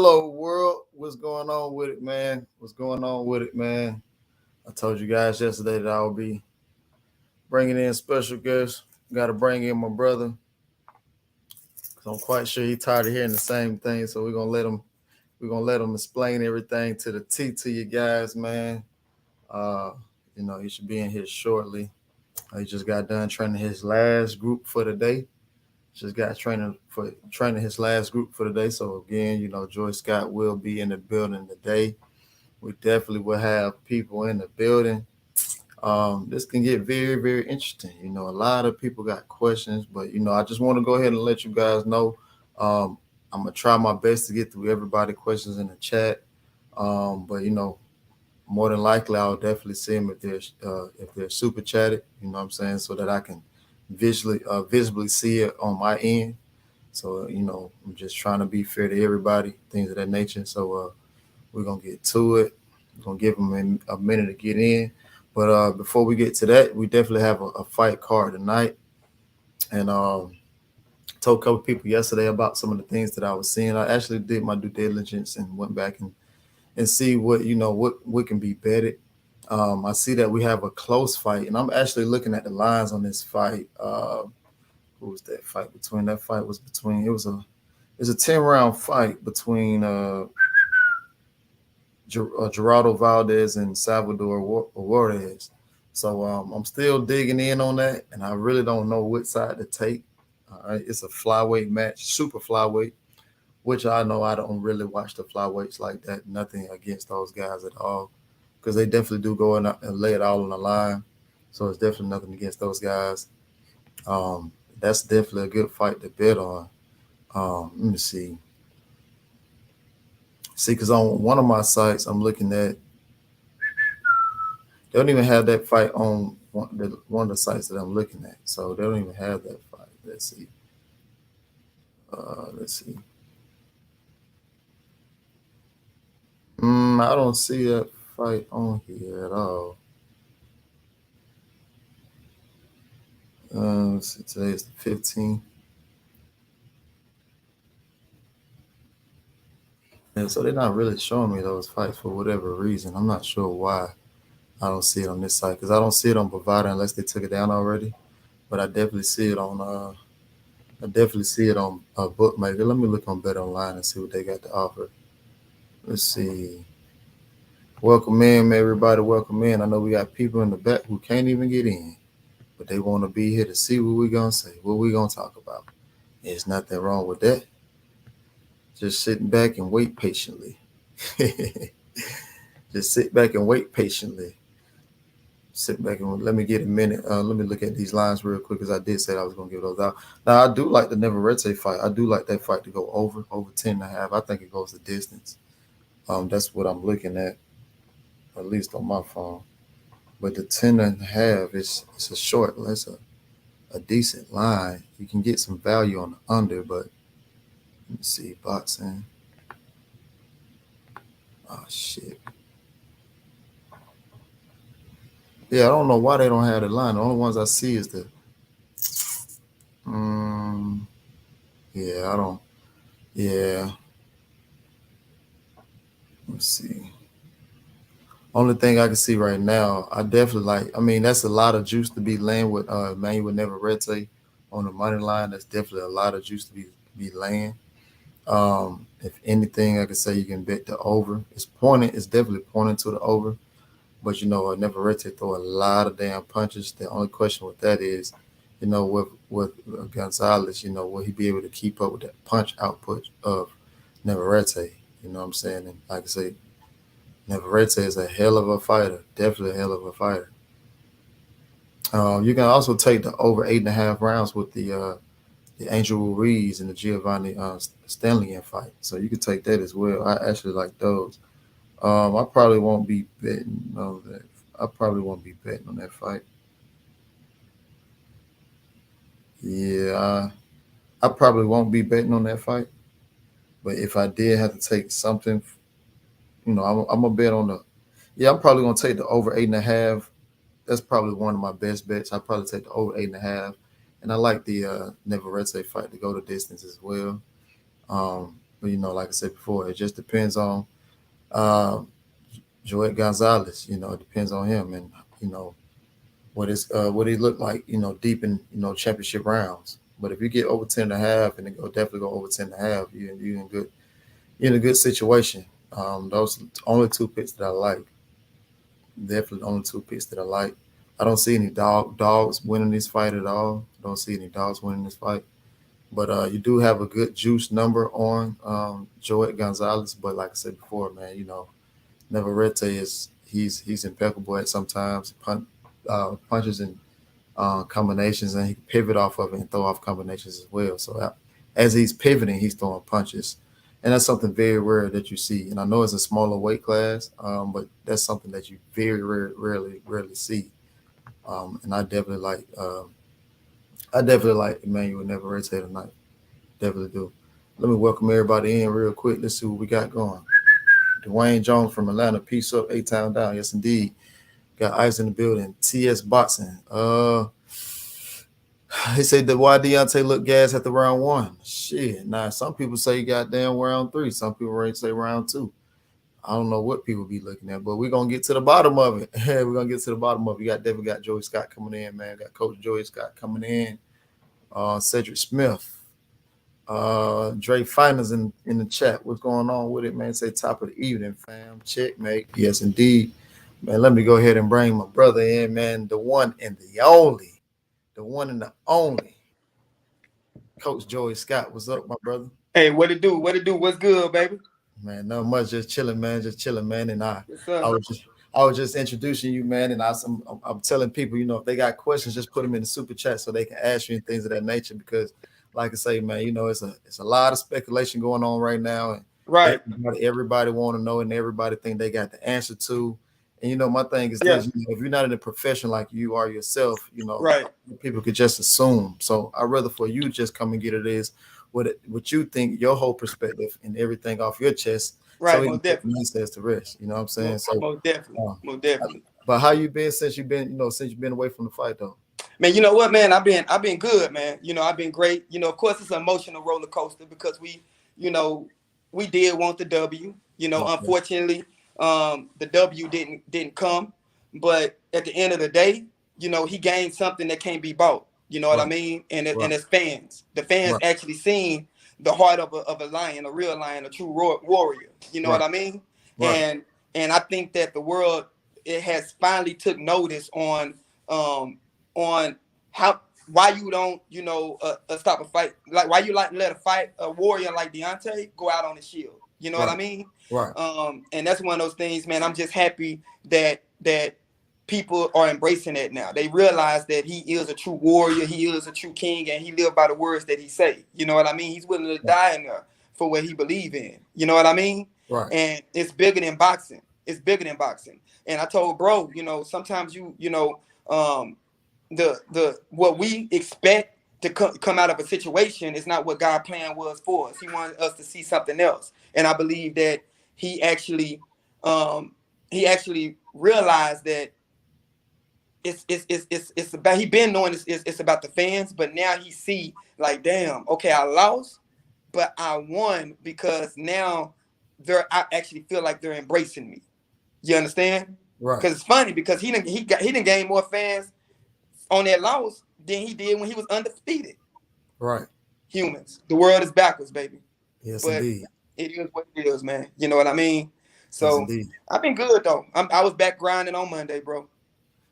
Hello, world. What's going on with it, man? What's going on with it, man? I told you guys yesterday that I will be bringing in special guests. Got to bring in my brother because I'm quite sure he's tired of hearing the same thing. So we're gonna let him. We're gonna let him explain everything to the T to you guys, man. Uh, he should be in here shortly. He just got done training his last group for the day. Just got training his last group for the day. So again, Joy Scott will be in the building today. We definitely will have people in the building. This can get very, very interesting. A lot of people got questions, but I just want to go ahead and let you guys know. I'm gonna try my best to get through everybody questions in the chat. But more than likely, I'll definitely see them if they're super chatted. You know what I'm saying, so that I can visibly see it on my end. So I'm just trying to be fair to everybody, things of that nature. So we're gonna get to it. We're gonna give them a minute to get in. But before we get to that, we definitely have a fight card tonight. And told a couple people yesterday about some of the things that I was seeing. I actually did my due diligence and went back and see what can be betted. I see that we have a close fight, and I'm actually looking at the lines on this fight. Who was that fight between? That fight was between. It's a 10-round fight between Gerardo Valdez and Salvador Juarez. So I'm still digging in on that, and I really don't know which side to take. All right, it's a flyweight match, super flyweight, which I know I don't really watch the flyweights like that. Nothing against those guys at all, because they definitely do go in and lay it all on the line. So it's definitely nothing against those guys. That's definitely a good fight to bet on. Let me see. See, because on one of my sites, I'm looking at, they don't even have that fight on one of the sites that I'm looking at. So they don't even have that fight. Let's see. Let's see. I don't see that fight on here at all. Let's see, today is the 15th. And so they're not really showing me those fights for whatever reason. I'm not sure why I don't see it on this site, because I don't see it on Bovada unless they took it down already. But I definitely see it on Bookmaker. Let me look on Bet Online and see what they got to offer. Let's see. Welcome in, everybody. Welcome in. I know we got people in the back who can't even get in, but they want to be here to see what we're gonna say, what we're gonna talk about. There's nothing wrong with that. Just sitting back and wait patiently. Just sit back and wait patiently. Sit back and let me get a minute. Let me look at these lines real quick, because I did say I was going to give those out. Now, I do like the Neverete fight. I do like that fight to go over 10.5. I think it goes the distance. That's what I'm looking at least on my phone. But the 10.5, it's a short. That's a decent line. You can get some value on the under, but let me see. Boxing. Oh, shit. Yeah, I don't know why they don't have the line. The only ones I see is the. Yeah, I don't. Yeah. Let's see. Only thing I can see right now, I definitely like. I mean, that's a lot of juice to be laying with Manuel Neverete on the money line. That's definitely a lot of juice to be laying. If anything, I could say you can bet the over. It's definitely pointing to the over. But Neverete throw a lot of damn punches. The only question with that is, with Gonzalez, will he be able to keep up with that punch output of Neverete? You know what I'm saying? And like I say, Neverete is a hell of a fighter. Definitely a hell of a fighter. You can also take the over 8.5 rounds with the Angel Ruiz and the Giovanni Stanley fight. So you could take that as well. I actually like those. I probably won't be betting on that. I probably won't be betting on that fight. Yeah, I probably won't be betting on that fight. But if I did have to take something, I'm gonna bet on the. Yeah, I'm probably gonna take the over 8.5. That's probably one of my best bets. I probably take the over 8.5, and I like the Neverete fight to go the distance as well. But like I said before, it just depends on uh, Joet Gonzalez. It depends on him, and you know what he looked like. Deep in championship rounds. But if you get over 10.5, and it definitely go over 10.5, you in good. You're in a good situation. Those are the only two picks that I like. Definitely the only two picks that I like. I don't see any dogs winning this fight at all. Don't see any dogs winning this fight. But you do have a good juice number on Joet Gonzalez. But like I said before, man, Navarrete he's impeccable at sometimes punches and combinations, and he can pivot off of it and throw off combinations as well. So as he's pivoting, he's throwing punches, and that's something very rare that you see. And I know it's a smaller weight class, but that's something that you very rarely see. And I definitely like Emmanuel Navarrete tonight. Definitely do. Let me welcome everybody in real quick. Let's see what we got going. Dwayne Jones from Atlanta. Peace up, A-Town down. Yes, indeed. Got Ice in the building. T.S. Boxing. He said that why Deontay look gas at the round 1. Shit. Now, some people say goddamn round 3. Some people say round 2. I don't know what people be looking at, but we're going to get to the bottom of it. We're going to get to the bottom of it. Definitely got Joey Scott coming in, man. Got Coach Joey Scott coming in. Cedric Smith. Dre Finers in the chat. What's going on with it, man? Say top of the evening, fam. Checkmate. Yes, indeed. Man, let me go ahead and bring my brother in, man. The one and the only. The one and the only. Coach Joey Scott. What's up, my brother? Hey, what it do? What it do? What's good, baby? Man, not much. Just chilling, man. And I was just introducing you, man. And I'm telling people, if they got questions, just put them in the super chat so they can ask you and things of that nature. Because, like I say, man, it's a lot of speculation going on right now, and right, everybody want to know, and everybody think they got the answer to. And my thing is this: if you're not in a profession like you are yourself, right, people could just assume. So I'd rather for you just come and get it is what you think, your whole perspective, and everything off your chest. Right, so most definitely. Says the rest. You know what I'm saying? Most definitely. But how you been since you've been away from the fight though? Man, you know what, man? I've been good, man. I've been great. Of course, it's an emotional roller coaster because we did want the W. Unfortunately, the W didn't come. But at the end of the day, he gained something that can't be bought. You know what I mean? And it's fans. The fans actually seen the heart of a lion, a real lion, a true warrior. You know what I mean? Right. And I think that the world, it has finally took notice on why you don't stop a fight, like why you let a warrior like Deontay go out on the shield. You know what I mean? Right. And that's one of those things, man. I'm just happy that people are embracing it now. They realize that he is a true warrior, he is a true king, and he lived by the words that he say. You know what I mean? He's willing to die in there for what he believe in. You know what I mean? Right. And it's bigger than boxing. It's bigger than boxing. And I told bro, sometimes the what we expect to come out of a situation is not what God's plan was for us. He wanted us to see something else. And I believe that he actually realized that it's about, he been knowing it's about the fans, but now he see like, damn, okay, I lost, but I won because now I actually feel like they're embracing me. You understand? Right. Because it's funny because he didn't gain more fans on that loss than he did when he was undefeated. Right. Humans. The world is backwards, baby. Yes, but indeed. It is what it is, man. You know what I mean? So yes, I've been good though. I was back grinding on Monday, bro.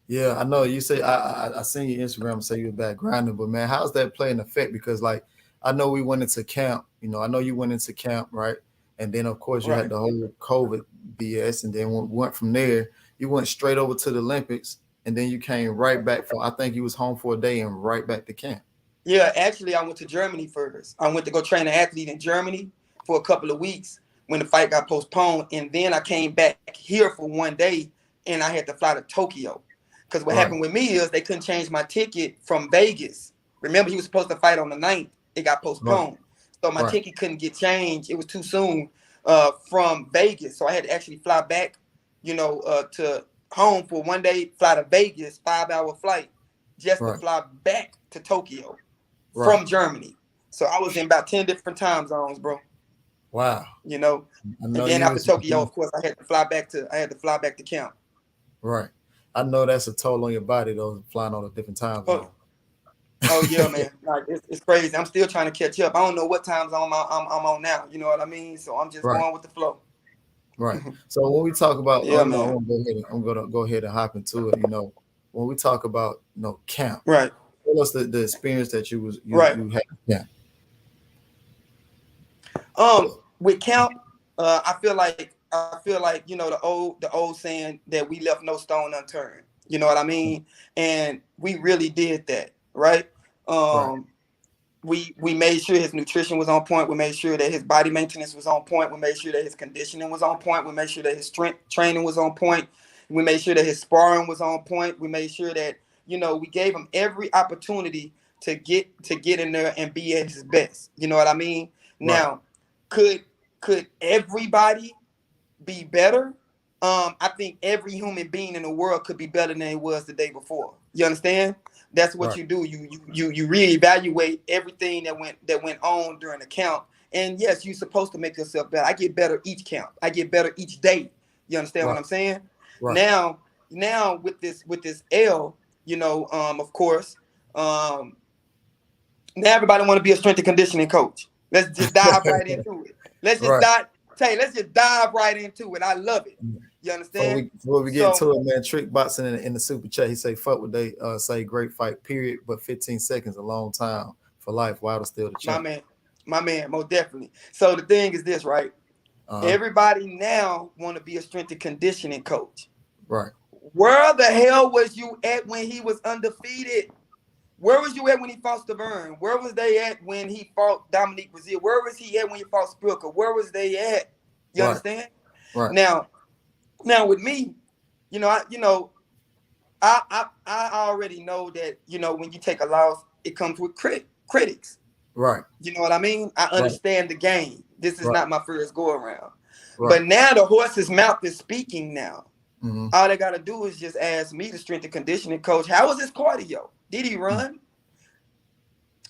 Yeah, I know you say I seen your Instagram say you were back grinding, but man, how's that playing effect? Because like I know we went into camp, I know you went into camp, right? And then of course you had the whole COVID BS, and then went from there. You went straight over to the Olympics, and then you came right back for, I think you was home for a day and right back to camp. Yeah, actually I went to Germany first. I went to go train an athlete in Germany for a couple of weeks when the fight got postponed, and then I came back here for one day and I had to fly to Tokyo. Because what happened with me is they couldn't change my ticket from Vegas. Remember, he was supposed to fight on the 9th. It got postponed. So my ticket couldn't get changed. It was too soon from Vegas. So I had to actually fly back, to home for one day, fly to Vegas, 5-hour flight, just to fly back to Tokyo from Germany. So I was in about 10 different time zones, bro. Wow. You know, I and know then you after was Tokyo, of course, I had to fly back to camp. right. I know that's a toll on your body though, flying on a different time Oh, zone. oh yeah, man. Like it's crazy. I'm still trying to catch up. I don't know what time zone I'm on now. You know what I mean? So I'm just Right, going with the flow. right. So when we talk about, Yeah, I man. want to go ahead. I'm gonna go ahead and hop into it. When we talk about camp, Right, tell us the experience that right. you had. Yeah. With camp, I feel like the old saying that we left no stone unturned. You know what I mean? And we really did that, right? Right, Um, we made sure his nutrition was on point. We made sure that his body maintenance was on point. We made sure that his conditioning was on point. We made sure that his strength training was on point. We made sure that his sparring was on point. We made sure that we gave him every opportunity to get in there and be at his best. You know what I mean? right, Now, could could everybody be better? I think every human being in the world could be better than it was the day before. You understand? That's what right, you do. You reevaluate everything that went on during the count. And yes, you're supposed to make yourself better. I get better each count. I get better each day. You understand what right, I'm saying? right. Now with this L, of course, um, now everybody want to be a strength and conditioning coach. Let's just dive right into it. Let's just Right. dive. Let's just dive right into it. I love it. You understand? Before we get So, into it, man, Trick Boxing in the super chat, he say, "Fuck what they say, great fight, period. But 15 seconds a long time for life. Wilder still the my champ." man, my man, most definitely. So the thing is this, right? Uh huh. Everybody now want to be a strength and conditioning coach. Right. Where the hell was you at when he was undefeated? Where was you at when he fought Stavern? Where was they at when he fought Dominique Brazil? Where was he at when he fought Spilker? Where was they at? You Right. understand? Right. Now with me, you know, I you know, I already know that when you take a loss, it comes with critics. Right. You know what I mean? I Right. understand the game. This is Right. not my first go around. Right. But now the horse's mouth is speaking now. Mm-hmm. All they gotta do is just ask me, the strength and conditioning coach, how was his cardio? Did he run?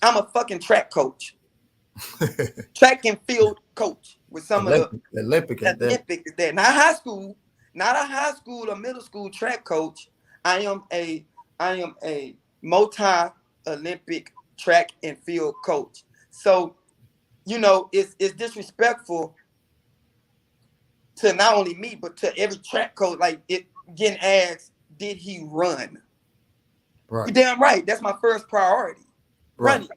I'm a fucking track coach, track and field coach with some of the Olympic at that. Olympic is that. Not a high school or middle school track coach. I am a multi-Olympic track and field coach. So, it's disrespectful to not only me, but to every track coach, like it getting asked, did he run? Right. You're damn right. That's my first priority. Right. Running.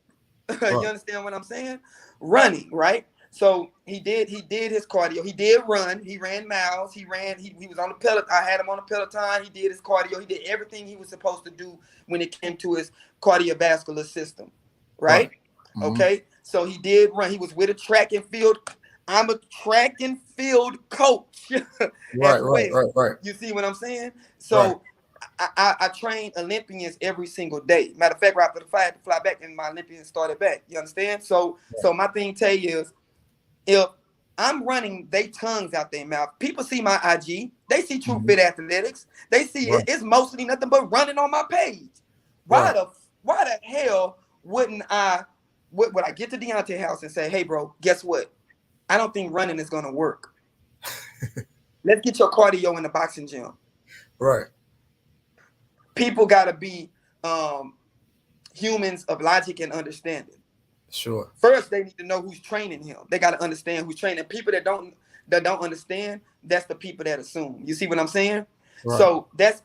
Right. You understand what I'm saying? Running, right? So he did his cardio. He did run. He ran miles. He was on the Peloton. I had him on the Peloton. He did his cardio. He did everything he was supposed to do when it came to his cardiovascular system. Right. Right? Mm-hmm. Okay. So he did run. He was with a track and field. I'm a track and field coach Right. as Right. well. Right. Right. You see what I'm saying? Right. So I train Olympians every single day. Matter of fact, right after the fight, I had to fly back, and my Olympians started back. You understand? So my thing tell you is, if I'm running they tongues out their mouth, people see my IG, they see True Mm-hmm. Fit Athletics, they see Right. it's mostly nothing but running on my page. Why Right. the hell would I get to Deontay house and say, hey bro, guess what? I don't think running is gonna work. Let's get your cardio in the boxing gym. Right. People gotta be humans of logic and understanding. Sure. First, they need to know who's training him. They got to understand who's training. People that don't understand, that's the people that assume. You see what I'm saying? Right. So that's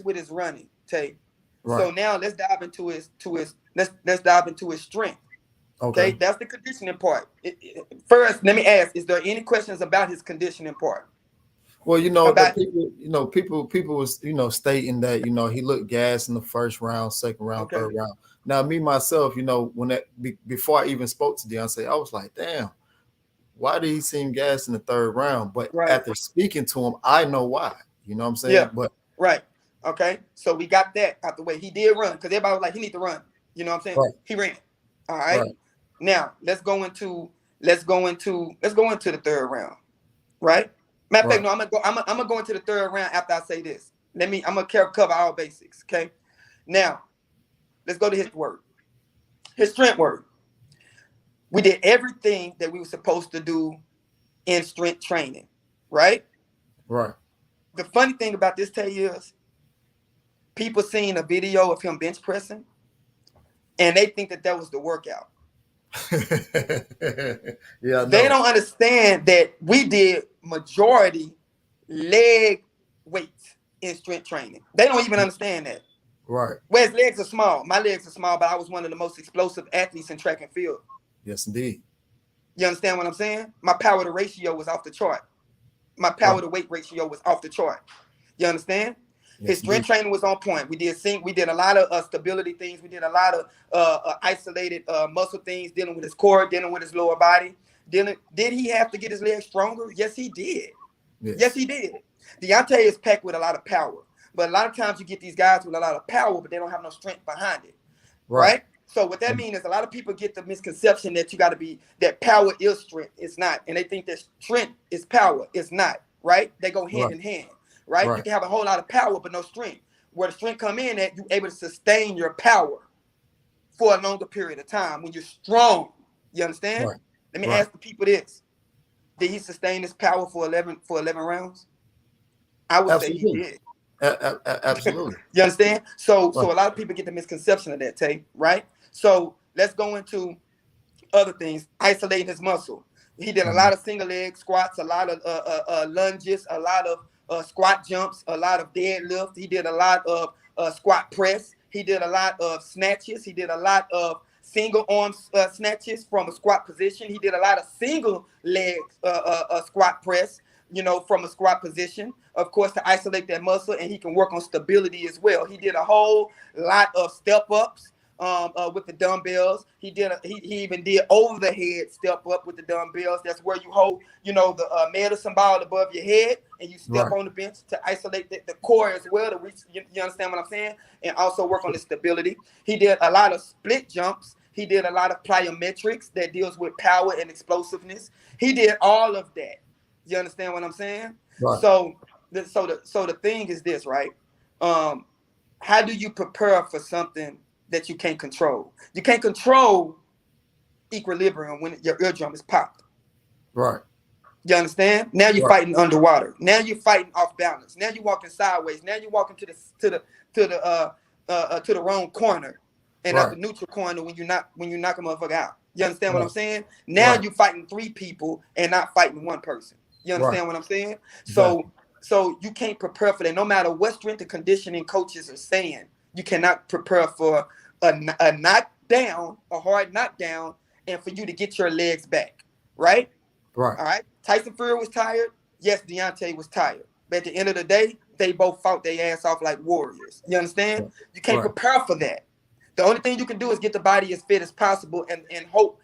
what is running, Tay. Right. So now let's dive into let's dive into his strength. Okay, that's the conditioning part. First, let me ask: is there any questions about his conditioning part? Well, About people was, stating that, he looked gas in the first round, second round, okay, third round. Now, me myself, when before I even spoke to Deontay, I was like, damn, why did he seem gas in the third round? But right, after speaking to him, I know why. You know what I'm saying? yeah, But right, okay. So we got that out the way. He did run because everybody was like, he need to run. You know what I'm saying? right, He ran. All right. right, Now let's go into the third round. Right? Matter of fact, right, no, I'm gonna go into the third round after I say this. I'm gonna cover all basics. Okay. Now, let's go to his word. His strength word. We did everything that we were supposed to do in strength training, right? Right. The funny thing about this, Tay, is people seeing a video of him bench pressing and they think that was the workout. Yeah, I They know. don't understand that we did majority leg weights in strength training. They don't even understand that. Right. Whereas legs are small. My legs are small, but I was one of the most explosive athletes in track and field. Yes, indeed. You understand what I'm saying? My power to ratio was off the chart. My power to weight ratio was off the chart. You understand? His Yes, strength indeed. training was on point. We did a lot of stability things. We did a lot of isolated muscle things, dealing with his core, dealing with his lower body. Did he have to get his legs stronger? Yes, he did. Yes, he did. Deontay is packed with a lot of power. But a lot of times you get these guys with a lot of power, but they don't have no strength behind it. Right? So what that means is a lot of people get the misconception that that power is strength. It's not. And they think that strength is power. It's not. Right? They go hand in hand. Right? You can have a whole lot of power, but no strength. Where the strength come in at, you're able to sustain your power for a longer period of time when you're strong. You understand? Let me ask the people this. Did he sustain his power for 11 rounds? I would say he did. Absolutely. You understand? So a lot of people get the misconception of that, Tay, right? So let's go into other things. Isolating his muscle. He did a lot of single leg squats, a lot of lunges, a lot of squat jumps, a lot of deadlift. He did a lot of squat press. He did a lot of snatches. He did a lot of single arm snatches from a squat position. He did a lot of single leg squat press, from a squat position, of course, to isolate that muscle, and he can work on stability as well. He did a whole lot of step ups with the dumbbells. He even did over the head step up with the dumbbells. That's where you hold, the medicine ball above your head, and you step on the bench to isolate the core as well. To reach, you understand what I'm saying? And also work on the stability. He did a lot of split jumps. He did a lot of plyometrics that deals with power and explosiveness. He did all of that. You understand what I'm saying? Right. So the thing is this, right? How do you prepare for something that you can't control? You can't control equilibrium when your eardrum is popped. Right. You understand? Now you're fighting underwater. Now you're fighting off balance. Now you're walking sideways. Now you're walking to the wrong corner and not the neutral corner when you knock a motherfucker out. You understand what I'm saying? Now you're fighting three people and not fighting one person. You understand what I'm saying? Exactly. So you can't prepare for that. No matter what strength and conditioning coaches are saying, you cannot prepare for a knockdown, a hard knockdown, and for you to get your legs back. Right? Right. All right. Tyson Fury was tired. Yes, Deontay was tired. But at the end of the day, they both fought their ass off like warriors. You understand? You can't prepare for that. The only thing you can do is get the body as fit as possible and hope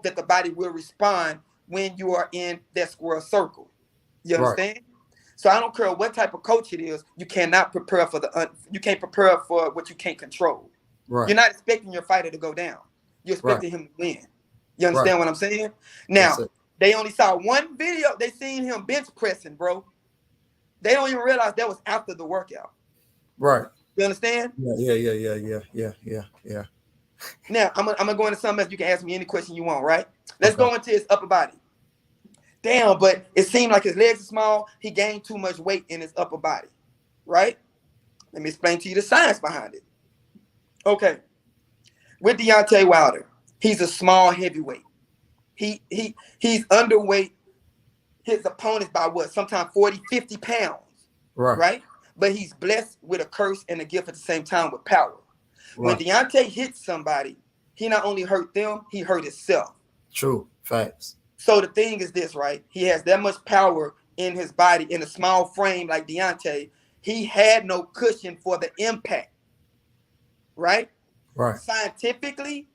that the body will respond when you are in that square circle. You understand? So I don't care what type of coach it is, you cannot prepare for you can't prepare for what you can't control. Right. You're not expecting your fighter to go down. You're expecting him to win. You understand what I'm saying? Now, they only saw one video. They seen him bench pressing, bro. They don't even realize that was after the workout. Right. You understand? Yeah. Now, I'm gonna go into something else. You can ask me any question you want, right? Let's go into his upper body. Damn, but it seemed like his legs are small. He gained too much weight in his upper body, right? Let me explain to you the science behind it. Okay. With Deontay Wilder, he's a small heavyweight. He's underweight his opponents by what? Sometimes 40, 50 pounds, right? But he's blessed with a curse and a gift at the same time with power. When Deontay hits somebody, he not only hurt them, he hurt himself. True. Facts. So the thing is this, right? He has that much power in his body in a small frame like Deontay. He had no cushion for the impact, right? Right. Scientifically,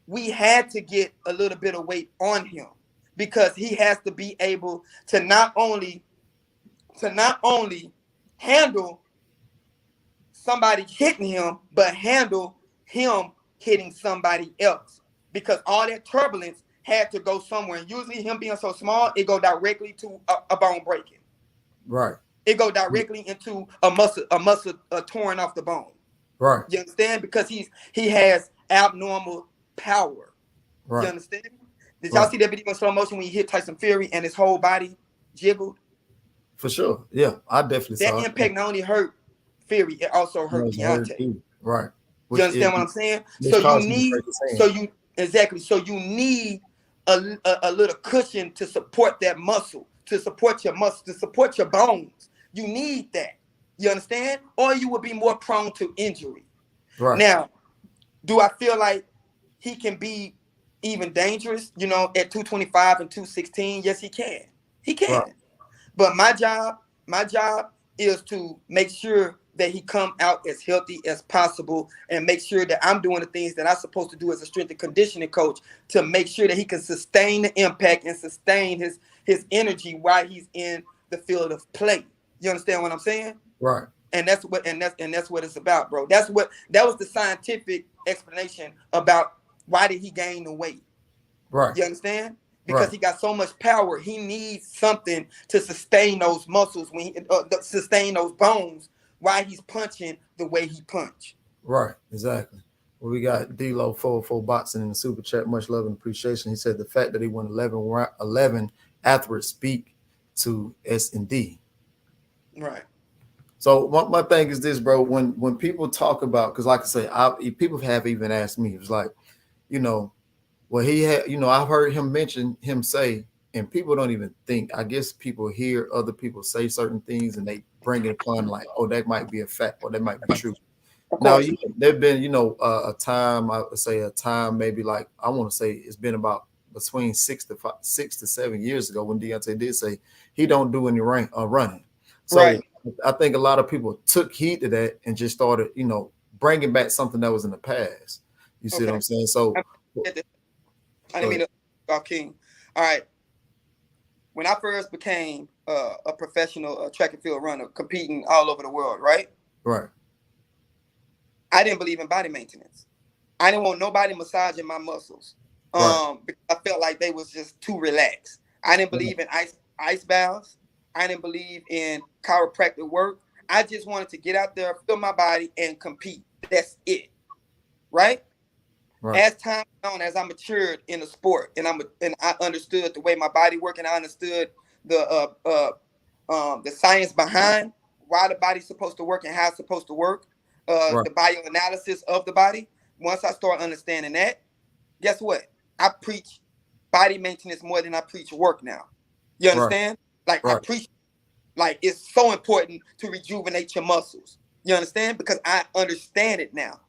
we had to get a little bit of weight on him because he has to be able to not only handle somebody hitting him, but handle him hitting somebody else, because all that turbulence had to go somewhere. And usually him being so small, it go directly to a bone breaking. Right. It go directly into a muscle torn off the bone. Right. You understand? Because he has abnormal power. Right. You understand? Did y'all see that video in slow motion when he hit Tyson Fury and his whole body jiggled? For sure. Yeah, I definitely saw it. That impact not only hurt Fury, it also hurt Deontay. Right. You understand what I'm saying? So you need, so you need a little cushion to support that muscle, to support your muscle, to support your bones. You need that. You understand? Or you will be more prone to injury. Right. Now, do I feel like he can be even dangerous, you know, at 225 and 216? Yes, he can. He can. Right. But my job is to make sure that he come out as healthy as possible and make sure that I'm doing the things that I'm supposed to do as a strength and conditioning coach to make sure that he can sustain the impact and sustain his energy while he's in the field of play. You understand what I'm saying? Right. And that's what it's about, bro. That was the scientific explanation about why did he gain the weight. Right. You understand? Because he got so much power, he needs something to sustain those muscles, sustain those bones while he's punching the way he punch. Right, exactly. Well, we got D-Lo 404 Boxing in the super chat. Much love and appreciation. He said the fact that he won 11 athletes speak to S&D. Right. So my thing is this, bro. When people talk about, because like I say, people have even asked me, it was like, you know, well, he had, you know, I've heard him say, and people don't even think. I guess people hear other people say certain things and they bring it upon like, oh, that might be a fact or that might be true. Now, there've been, you know, a time, I would say maybe like, I want to say it's been about between 6 to 7 years ago when Deontay did say he don't do any running. So right. I think a lot of people took heed to that and just started, you know, bringing back something that was in the past. You see what I'm saying? So I didn't mean to talk King. All right. When I first became a professional track and field runner, competing all over the world, right? Right. I didn't believe in body maintenance. I didn't want nobody massaging my muscles. Because I felt like they was just too relaxed. I didn't believe in ice baths. I didn't believe in chiropractic work. I just wanted to get out there, feel my body, and compete. That's it. Right? Right. As time went on, as I matured in the sport, and I understood the way my body worked, and I understood the science behind why the body's supposed to work and how it's supposed to work, the bioanalysis of the body. Once I started understanding that, guess what? I preach body maintenance more than I preach work now. You understand? Like I preach, like it's so important to rejuvenate your muscles. You understand? Because I understand it now.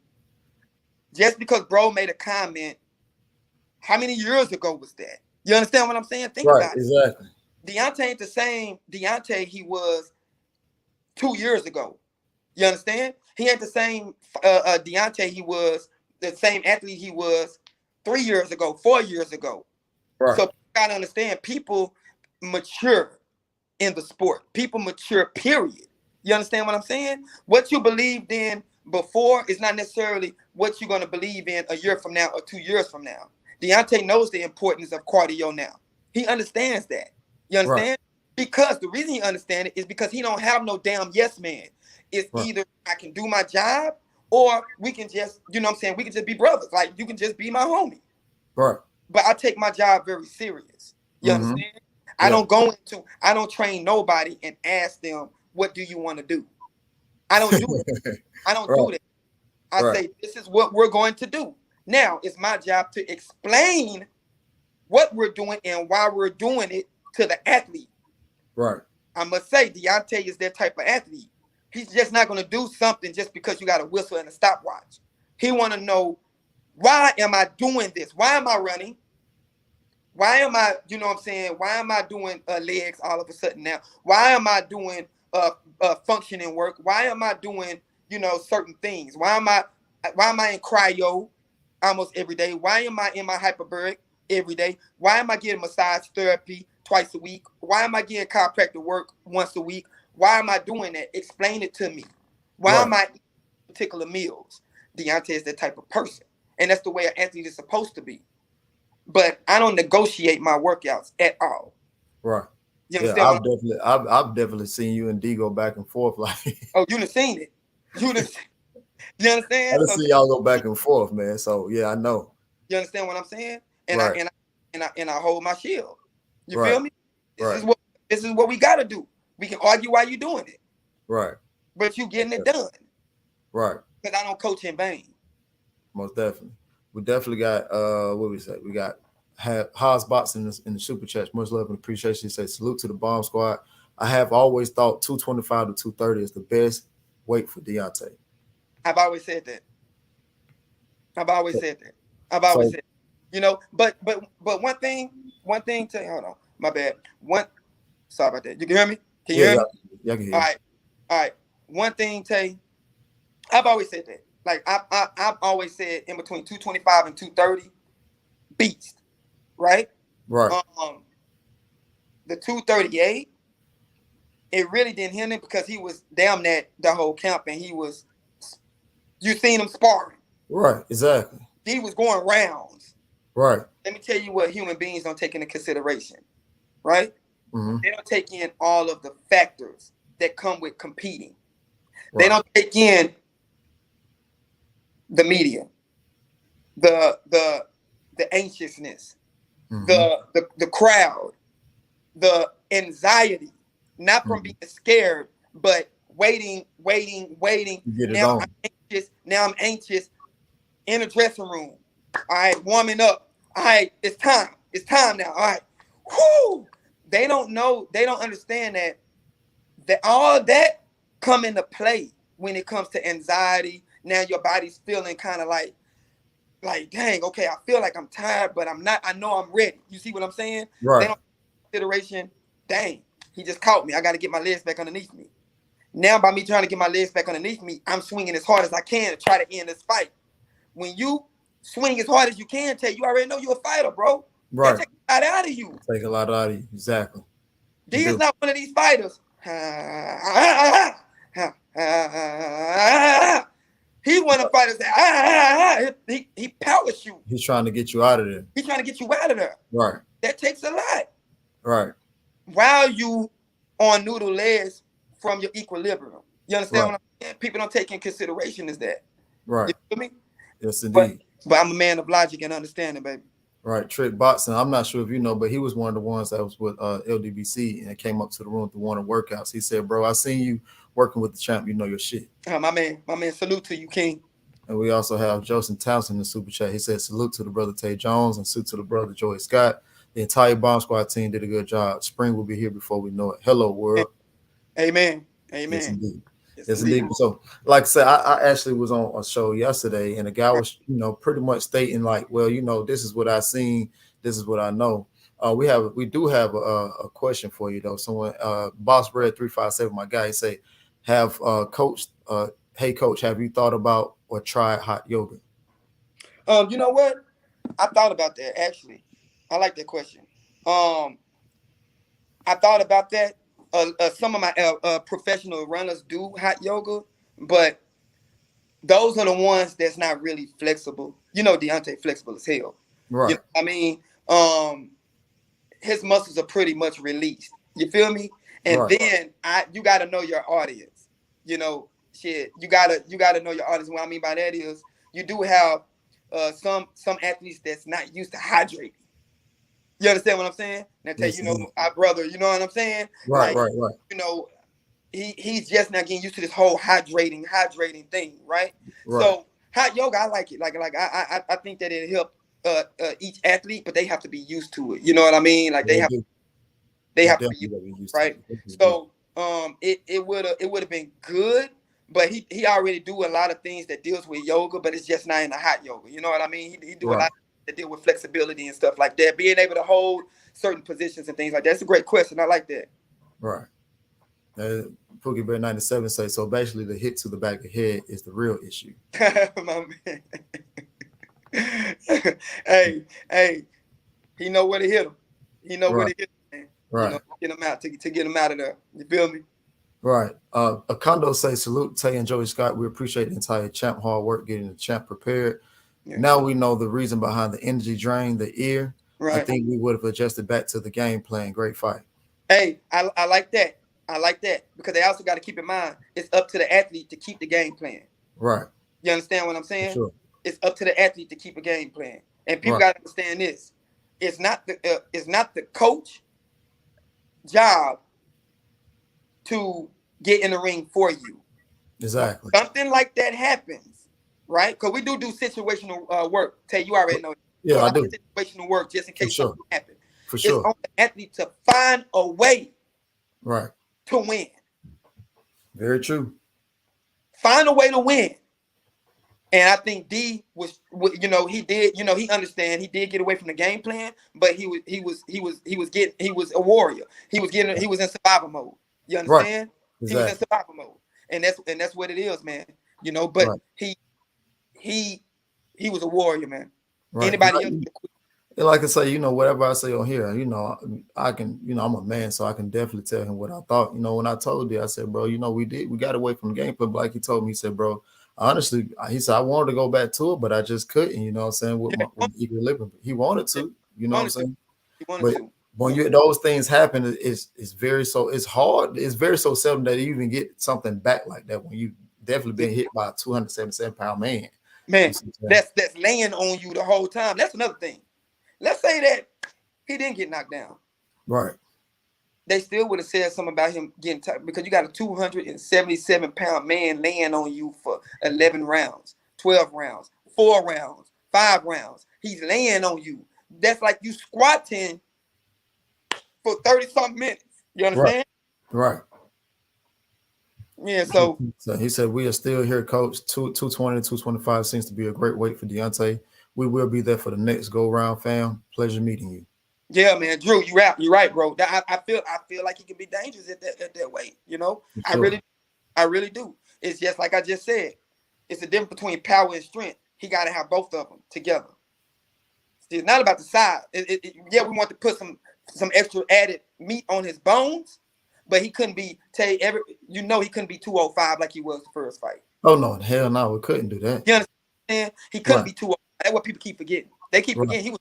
Just because bro made a comment, how many years ago was that? You understand what I'm saying? Think about it. Exactly. Deontay ain't the same Deontay he was 2 years ago. You understand? He ain't the same Deontay he was, the same athlete he was 3 years ago, 4 years ago. Right. So you gotta understand, people mature in the sport. People mature, period. You understand what I'm saying? What you believed in before is not necessarily what you're going to believe in a year from now or 2 years from now. Deontay knows the importance of cardio now. He understands that. You understand? Right. Because the reason he understands it is because he don't have no damn yes man. It's either I can do my job or we can just, you know what I'm saying, we can just be brothers. Like you can just be my homie. Right. But I take my job very serious. You understand? I don't train nobody and ask them, what do you want to do? I don't do it. I don't do that. I say, this is what we're going to do. Now, it's my job to explain what we're doing and why we're doing it to the athlete. Right. I must say, Deontay is that type of athlete. He's just not going to do something just because you got a whistle and a stopwatch. He want to know, why am I doing this? Why am I running? Why am I, you know what I'm saying? Why am I doing legs all of a sudden now? Why am I doing functioning work? Why am I doing, you know, certain things? Why am I in cryo almost every day? Why am I in my hyperbaric every day? Why am I getting massage therapy twice a week? Why am I getting chiropractic work once a week? Why am I doing that? Explain it to me. Why am I eating particular meals? Deontay is that type of person. And that's the way an athlete is supposed to be. But I don't negotiate my workouts at all. Right. You understand? I've definitely seen you and D go back and forth. Like, oh, you done seen it. You understand? I done see y'all go back and forth, man. So yeah, I know. You understand what I'm saying? And and I hold my shield. You Right. feel me? This Right. is what we gotta do. We can argue while you doing it, Right. but you getting it done. Right. Because I don't coach in vain. Most definitely. We definitely got what we say. We got Haas Box in the super chat. Much love and appreciation. He says salute to the bomb squad. I have always thought 225 to 230 is the best weight for Deontay. I've always said that. I've always said that. I've So always said, you know, but one thing to hold on, my bad. Sorry about that. You can hear me? Can you yeah, hear me? yeah, I can hear All you. right. All right. One thing, Tay, I've always said that. Like I've always said in between 225 and 230, beast, right? Right. The 238, it really didn't hinder him because he was down that the whole camp and you seen him sparring. Right. Exactly. He was going rounds. Right. Let me tell you what human beings don't take into consideration, right? Mm-hmm. They don't take in all of the factors that come with competing. Right. They don't take in the media, the anxiousness, Mm-hmm. the crowd, the anxiety, not from being scared, but waiting. Get it Now on. I'm anxious in the dressing room. All right, warming up. All right, it's time. It's time now. All right. Whoo! They don't know, they don't understand that all that come into play when it comes to anxiety. Now your body's feeling kind of like, dang, okay, I feel like I'm tired, but I'm not. I know I'm ready. You see what I'm saying? Right. They don't consideration, dang, he just caught me. I got to get my legs back underneath me. Now, by me trying to get my legs back underneath me, I'm swinging as hard as I can to try to end this fight. When you swing as hard as you can, you already know you're a fighter, bro. Right. That takes a lot out of you. Take a lot out of you. Exactly. D is not one of these fighters. He's one of the fighters that he power shoot. He's trying to get you out of there. He's trying to get you out of there. Right. That takes a lot. Right. While you on noodle legs from your equilibrium. You understand Right. what I'm saying? People don't take in consideration is that. Right. You feel me? Yes, indeed. But I'm a man of logic and understanding, baby. Right. Trick Boxing. I'm not sure if you know, but he was one of the ones that was with LDBC and came up to the room to one of the workouts. He said, bro, I seen you working with the champ. You know your shit. My man, salute to you, King. And we also have Joseph Townsend in the super chat. He said, salute to the brother Tay Jones and salute to the brother Joey Scott. The entire Bomb Squad team did a good job. Spring will be here before we know it. Hello, world. Amen. Yes, indeed. Yes, indeed. So, like I said, I actually was on a show yesterday, and the guy was, pretty much stating like, well, this is what I seen, this is what I know. We do have a question for you though. Someone, Boss Red 357, my guy, say, have coach, hey coach, have you thought about or tried hot yoga? You know what? I thought about that actually. I like that question. I thought about that. Some of my professional runners do hot yoga, but those are the ones that's not really flexible. Deontay flexible as hell. Right. You know what I mean, his muscles are pretty much released. You feel me? And right. then you got to know your audience. You gotta know your audience. What I mean by that is you do have some athletes that's not used to hydrating. You understand what I'm saying? And I tell you, our brother, you know what I'm saying? Right. He's just not getting used to this whole hydrating thing, right? So hot yoga, I like it. Like I think that it help each athlete, but they have to be used to it. You know what I mean? Like they have to be used, right? So it would have been good, but he already do a lot of things that deals with yoga, but it's just not in the hot yoga. You know what I mean? He do a lot that deal with flexibility and stuff like that, being able to hold certain positions and things like that. That's a great question. I like that. Right. Pookie Bear 97 say, so basically the hit to the back of the head is the real issue. My man. hey, he know where to hit him. He know where to hit him, man. Right. Get him out to get him out of there. You feel me? Right. Acondo say, salute Tay and Joey Scott. We appreciate the entire champ hard work getting the champ prepared. Yeah. Now we know the reason behind the energy drain, the ear. Right. I think we would have adjusted back to the game plan. Great fight. Hey, I like that. I like that because they also got to keep in mind it's up to the athlete to keep the game plan. Right. You understand what I'm saying? Sure. It's up to the athlete to keep a game plan. And people got to understand this. It's not the coach job to get in the ring for you. Exactly. Something like that happens, right? Because we do situational work. Tell you already know. Yeah, Do a I lot do. of situational work just in For case sure. something happens. For It's sure. on the athlete to find a way Right. to win. Very true. Find a way to win. And I think D was, he did, he understand. He did get away from the game plan, but he was a warrior. He was in survival mode. You Right. understand? He was in Exactly. survival mode, and that's what it is, man. But Right. he was a warrior, man. Right. Anybody else? And like I say, whatever I say on here, I can, I'm a man, so I can definitely tell him what I thought. When I told you, I said, bro, we got away from the game, but like he told me, he said, bro, honestly, he said I wanted to go back to it, but I just couldn't. You know what I'm saying? With equilibrium, he wanted to. You know what I'm saying? He wanted But to. when those things happen, it's hard. It's very so seldom that you even get something back like that when you definitely been hit by a 277-pound man. Man, that's laying on you the whole time. That's another thing. Let's say that he didn't get knocked down. Right. They still would have said something about him getting tired because you got a 277-pound man laying on you for 11 rounds, 12 rounds, 4 rounds, 5 rounds. He's laying on you. That's like you squatting for 30-something minutes. You understand? Right. Yeah, so he said, we are still here, coach. 220 to 225 seems to be a great weight for Deontay. We will be there for the next go-round, fam. Pleasure meeting you. Yeah, man, Drew, you're right, bro. I feel like he can be dangerous at that weight. Sure. I really do. It's just like I just said. It's the difference between power and strength. He got to have both of them together. See, it's not about the size. Yeah, we want to put some extra added meat on his bones, but he couldn't be he couldn't be 205 like he was the first fight. Oh no, hell no, we couldn't do that. You understand? He couldn't be 205. That's what people keep forgetting. They keep forgetting he was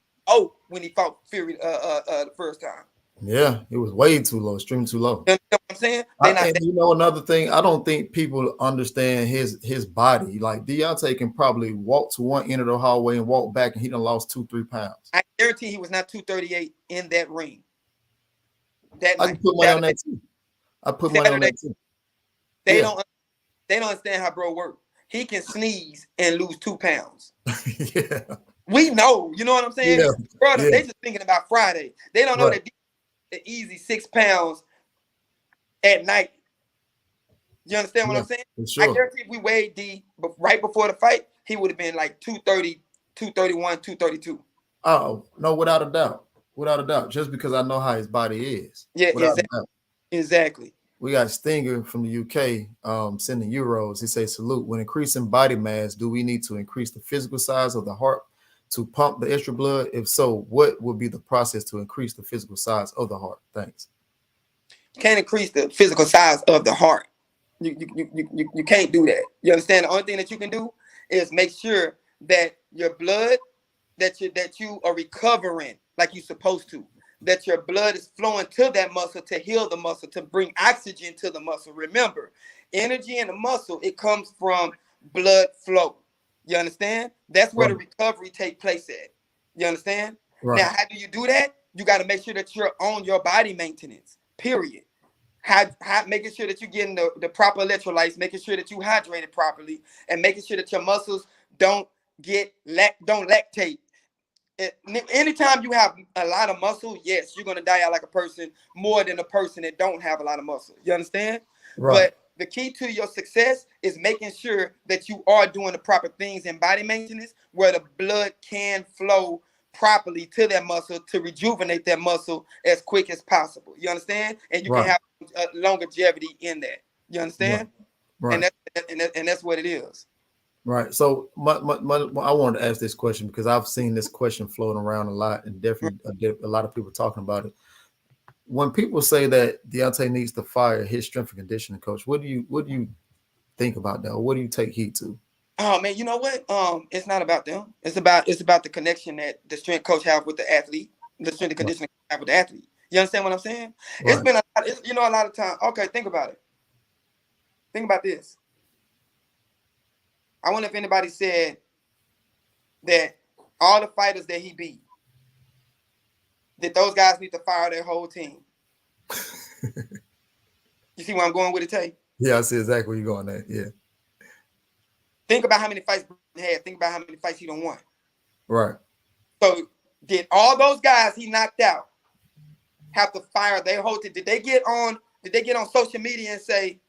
when he fought Fury the first time. Yeah, it was way too low, extremely too low. You know what I'm saying? Another thing, I don't think people understand his body. Like Deontay can probably walk to one end of the hallway and walk back, and he done lost 2-3 pounds. I guarantee he was not 238 in that ring. That I put money on that too. I put money on that too. They don't understand how bro works. He can sneeze and lose 2 pounds. Yeah. We know, you know what I'm saying? Yeah. Brother, they just thinking about Friday. They don't know that the easy 6 pounds at night. You understand what I'm saying? Sure. I guarantee if we weighed D right before the fight, he would have been like 230, 231, 232. Oh, no, without a doubt. Without a doubt. Just because I know how his body is. Yeah, exactly. We got Stinger from the UK sending euros. He says, salute. When increasing body mass, do we need to increase the physical size of the heart to pump the extra blood? If so, what would be the process to increase the physical size of the heart? Thanks. You can't increase the physical size of the heart. You can't do that. You understand? The only thing that you can do is make sure that your blood, that you are recovering like you're supposed to. That your blood is flowing to that muscle to heal the muscle, to bring oxygen to the muscle. Remember, energy in the muscle, it comes from blood flow. You understand? That's where the recovery take place at. You understand? Right. Now, how do you do that? You got to make sure that you're on your body maintenance, period. Making sure that you're getting the proper electrolytes, making sure that you hydrated properly, and making sure that your muscles don't lactate. Anytime you have a lot of muscle, yes, you're going to die out like a person more than a person that don't have a lot of muscle. You understand? Right. But the key to your success is making sure that you are doing the proper things in body maintenance where the blood can flow properly to that muscle to rejuvenate that muscle as quick as possible. You understand? And you can have longevity in that. You understand? Right. And that's what it is. Right. So I wanted to ask this question because I've seen this question floating around a lot and definitely a lot of people talking about it. When people say that Deontay needs to fire his strength and conditioning coach, what do you think about that? Or what do you take heed to? Oh man, you know what? It's not about them. It's about the connection that the strength coach have with the athlete, the strength and conditioning have with the athlete. You understand what I'm saying? Right. It's been a lot of time. Okay, think about it. Think about this. I wonder if anybody said that all the fighters that he beat, that those guys need to fire their whole team. You see where I'm going with it, Tay? Yeah, I see exactly where you're going at. Yeah. Think about how many fights he had. Think about how many fights he done won. Right. So did all those guys he knocked out have to fire their whole team? Did they get on social media and say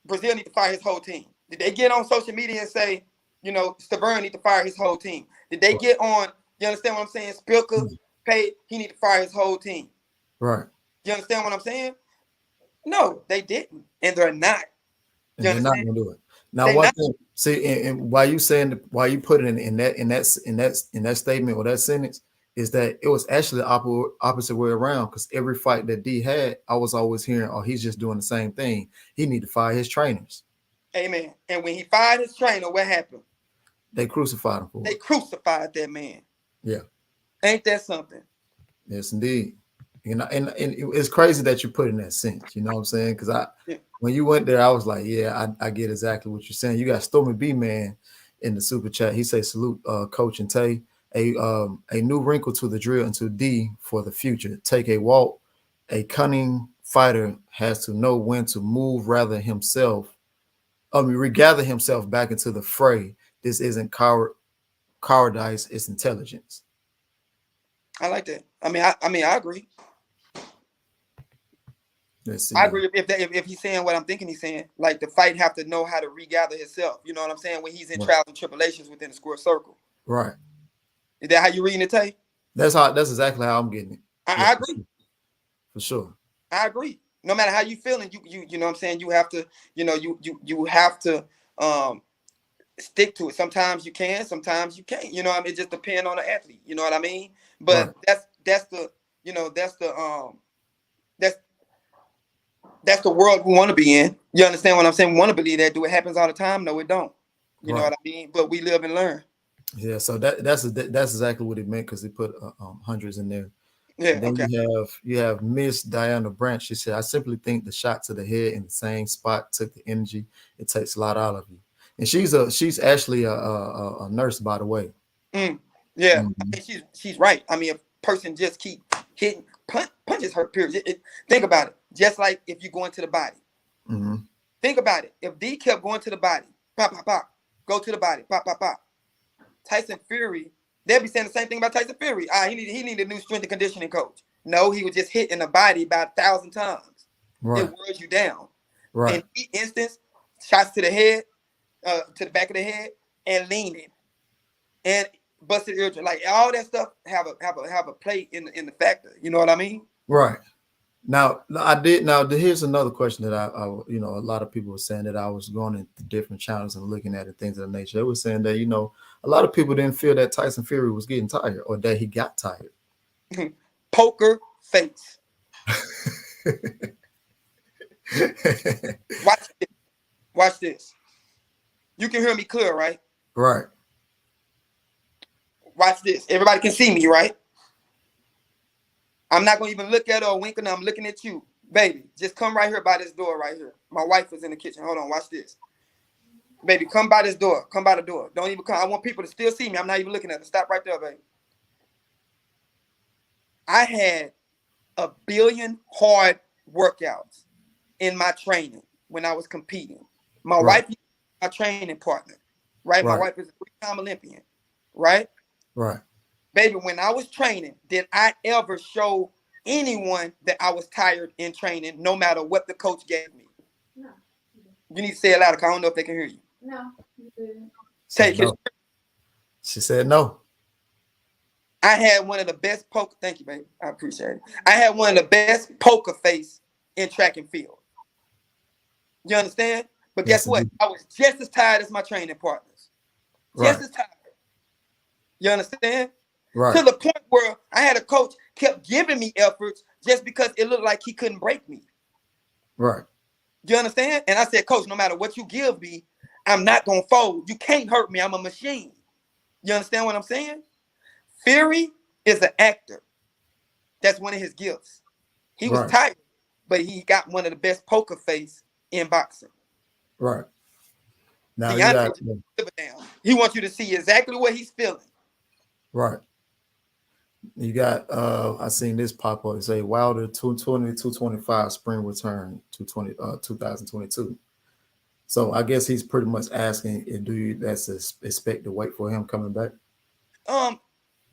Brazil need to fire his whole team? Did they get on social media and say, Stavern need to fire his whole team? Did they get on, you understand what I'm saying? Spilka, he need to fire his whole team. Right. You understand what I'm saying? No, they didn't. And they're not. And they're not gonna do it. Now, one thing, see, and why you put it in that statement or that sentence is that it was actually the opposite way around, because every fight that D had, I was always hearing, oh, he's just doing the same thing. He need to fire his trainers. Amen. And when he fired his trainer, what happened? They crucified him for it. They crucified that man. Yeah. Ain't that something? Yes, indeed. And it's crazy that you put in that sense. You know what I'm saying? Because when you went there, I was like, yeah, I get exactly what you're saying. You got Stormy B Man in the super chat. He say, salute, Coach and Tay. A new wrinkle to the drill and to D for the future. Take a walk. A cunning fighter has to know when to move, regather himself back into the fray. This isn't cowardice, it's intelligence. I like that. I agree. Let's see. I agree if he's saying what I'm thinking he's saying. Like, the fight have to know how to regather himself. You know what I'm saying? When he's in trials and tribulations within the square circle. Right. Is that how you reading it, Tay? That's exactly how I'm getting it. I agree. For sure. I agree. No matter how you feeling, you know what I'm saying, you have to, you have to stick to it. Sometimes you can, sometimes you can't. You know what I mean? It just depends on the athlete. You know what I mean? But that's the world we want to be in. You understand what I'm saying? We want to believe that. Do it happens all the time? No, it don't. You know what I mean? But we live and learn. Yeah, so that's exactly what it meant, because he put hundreds in there. Yeah. And then you have Miss Diana Branch. She said, I simply think the shot to the head in the same spot took the energy. It takes a lot out of you. And she's actually a nurse, by the way. Yeah, Mm-hmm. she's right. I mean, a person just keep hitting punches hurt. Period. Think about it. Just like if you go into the body. Mm-hmm. Think about it. If D kept going to the body, pop, pop, pop, go to the body, pop, pop, pop. Tyson Fury, they'll be saying the same thing about Tyson Fury. He needed a new strength and conditioning coach. No, he was just hit in the body about 1,000 times. Right. It wears you down. Right. In each instance, shots to the head, to the back of the head, and leaning, and busted eardrum, like all that stuff have a play in the factor. You know what I mean? Right. Now here's another question that I a lot of people were saying that I was going into different channels and looking at it, things of that nature. They were saying that, a lot of people didn't feel that Tyson Fury was getting tired, or that he got tired. Poker face. Watch this. You can hear me clear, right? Right. Watch this. Everybody can see me, right? I'm not going to even look at her or wink, and I'm looking at you. Baby, just come right here by this door right here. My wife is in the kitchen. Hold on, watch this. Baby, come by this door. Come by the door. Don't even come. I want people to still see me. I'm not even looking at them. Stop right there, baby. I had 1 billion hard workouts in my training when I was competing. My wife is my training partner, right? My wife is a 3-time Olympian, right? Right. Baby, when I was training, did I ever show anyone that I was tired in training, no matter what the coach gave me? No. You need to say it louder, because I don't know if they can hear you. No, you didn't. Take it. She said no. I had one of the best poker. Thank you, baby. I appreciate it. I had one of the best poker face in track and field. You understand? But guess what? I was just as tired as my training partners. Just as tired. You understand? Right. To the point where I had a coach kept giving me efforts just because it looked like he couldn't break me. Right. You understand? And I said, Coach, no matter what you give me, I'm not going to fold. You can't hurt me. I'm a machine. You understand what I'm saying? Fury is an actor. That's one of his gifts. He was tired, but he got one of the best poker face in boxing. Right. Now Deontay, he wants you to see exactly what he's feeling. Right. You got I seen this pop up. It say Wilder 220, 225 spring return 220 2022. So I guess he's pretty much asking, do you that's expect to wait for him coming back? Um,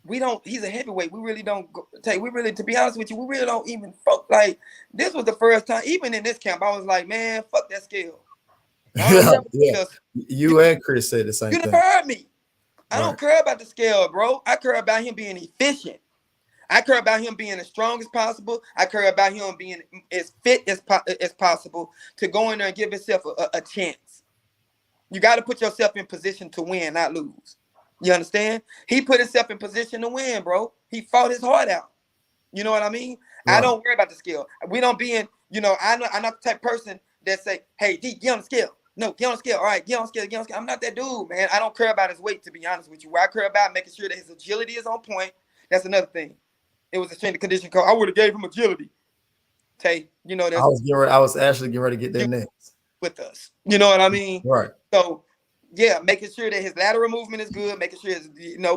we don't. He's a heavyweight. We really don't take. We really, to be honest with you, we really don't even fuck. Like this was the first time, even in this camp, I was like, man, fuck that scale. I don't Yeah, care. yeah. Because You and Chris said the same you done thing. heard me. I Right. don't care about the scale, bro. I care about him being efficient. I care about him being as strong as possible. I care about him being as fit as possible to go in there and give himself a chance. You got to put yourself in position to win, not lose. You understand? He put himself in position to win, bro. He fought his heart out. You know what I mean? I Right. don't worry about the scale. We don't be in, I'm not the type of person that say, hey, D, get on the scale. No, get on the scale. All right, get on the scale, get on the scale. I'm not that dude, man. I don't care about his weight, to be honest with you. What I care about making sure that his agility is on point. That's another thing. It was a strength and condition call. I would have gave him agility. Tay, I that's was getting ready, I was actually getting ready to get that next. with us. You know what I mean? Right. So, yeah, making sure that his lateral movement is good, making sure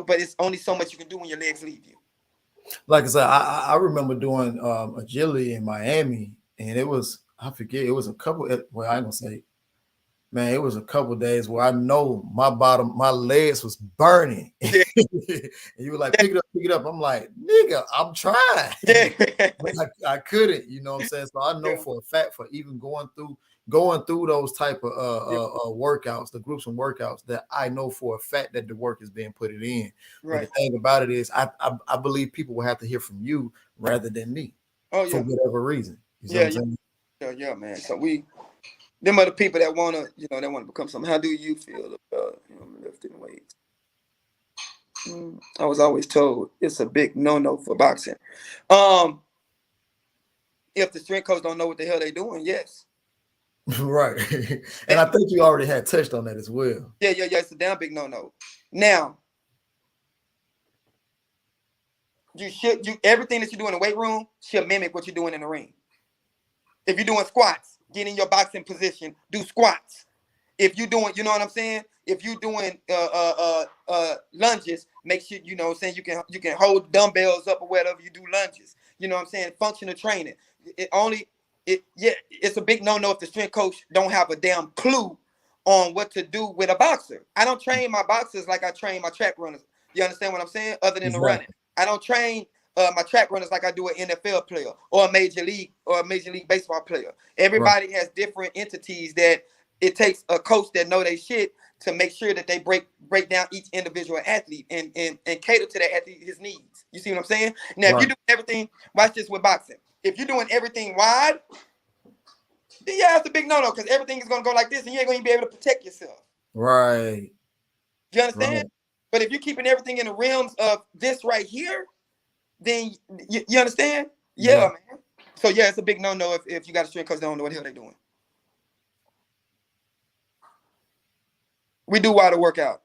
but it's only so much you can do when your legs leave you. Like I said, I remember doing agility in Miami, and it was, I forget, it was a couple. Well, I ain't gonna say, man, it was a couple days where I know my legs was burning, Yeah. and you were like, pick it up, pick it up. I'm like, nigga, I'm trying, Yeah. but I couldn't. You know what I'm saying? So I know Yeah. for a fact, for even going through those type of workouts, the groups and workouts, that I know for a fact that the work is being put it in. But the Right. thing about it is, I believe people will have to hear from you rather than me Oh for yeah. whatever reason. You see what Yeah, I'm yeah, saying? yeah, man. So them are the people that wanna become something. How do you feel about lifting weights? I was always told it's a big no-no for boxing. Um, if the strength coach don't know what the hell they doing, yes. Right. And I think you already had touched on that as well. Yeah, yeah, yeah. It's a damn big no-no. Now, you everything that you do in the weight room should mimic what you're doing in the ring. If you're doing squats, get in your boxing position, do squats. If you're doing, you know what I'm saying? If you're doing lunges, make sure saying you can hold dumbbells up or whatever you do lunges. You know what I'm saying? Functional training. It's a big no-no if the strength coach don't have a damn clue on what to do with a boxer. I don't train my boxers like I train my track runners. You understand what I'm saying? Other than the running, Exactly. I don't train my track runners like I do an NFL player or a major league baseball player. Right. Everybody has different entities that it takes a coach that know their shit to make sure that they break down each individual athlete and cater to that athlete his needs. You see what I'm saying? Now, if Right. you're doing everything, watch this with boxing. If you're doing everything wide, then yeah, it's a big no-no because everything is gonna go like this, and you ain't gonna be able to protect yourself. Right. You understand? Right. But if you're keeping everything in the realms of this right here, then you understand? Yeah, Yeah. man. So yeah, it's a big no-no if you got a strength coach that don't know what the hell they're doing. We do wider workout.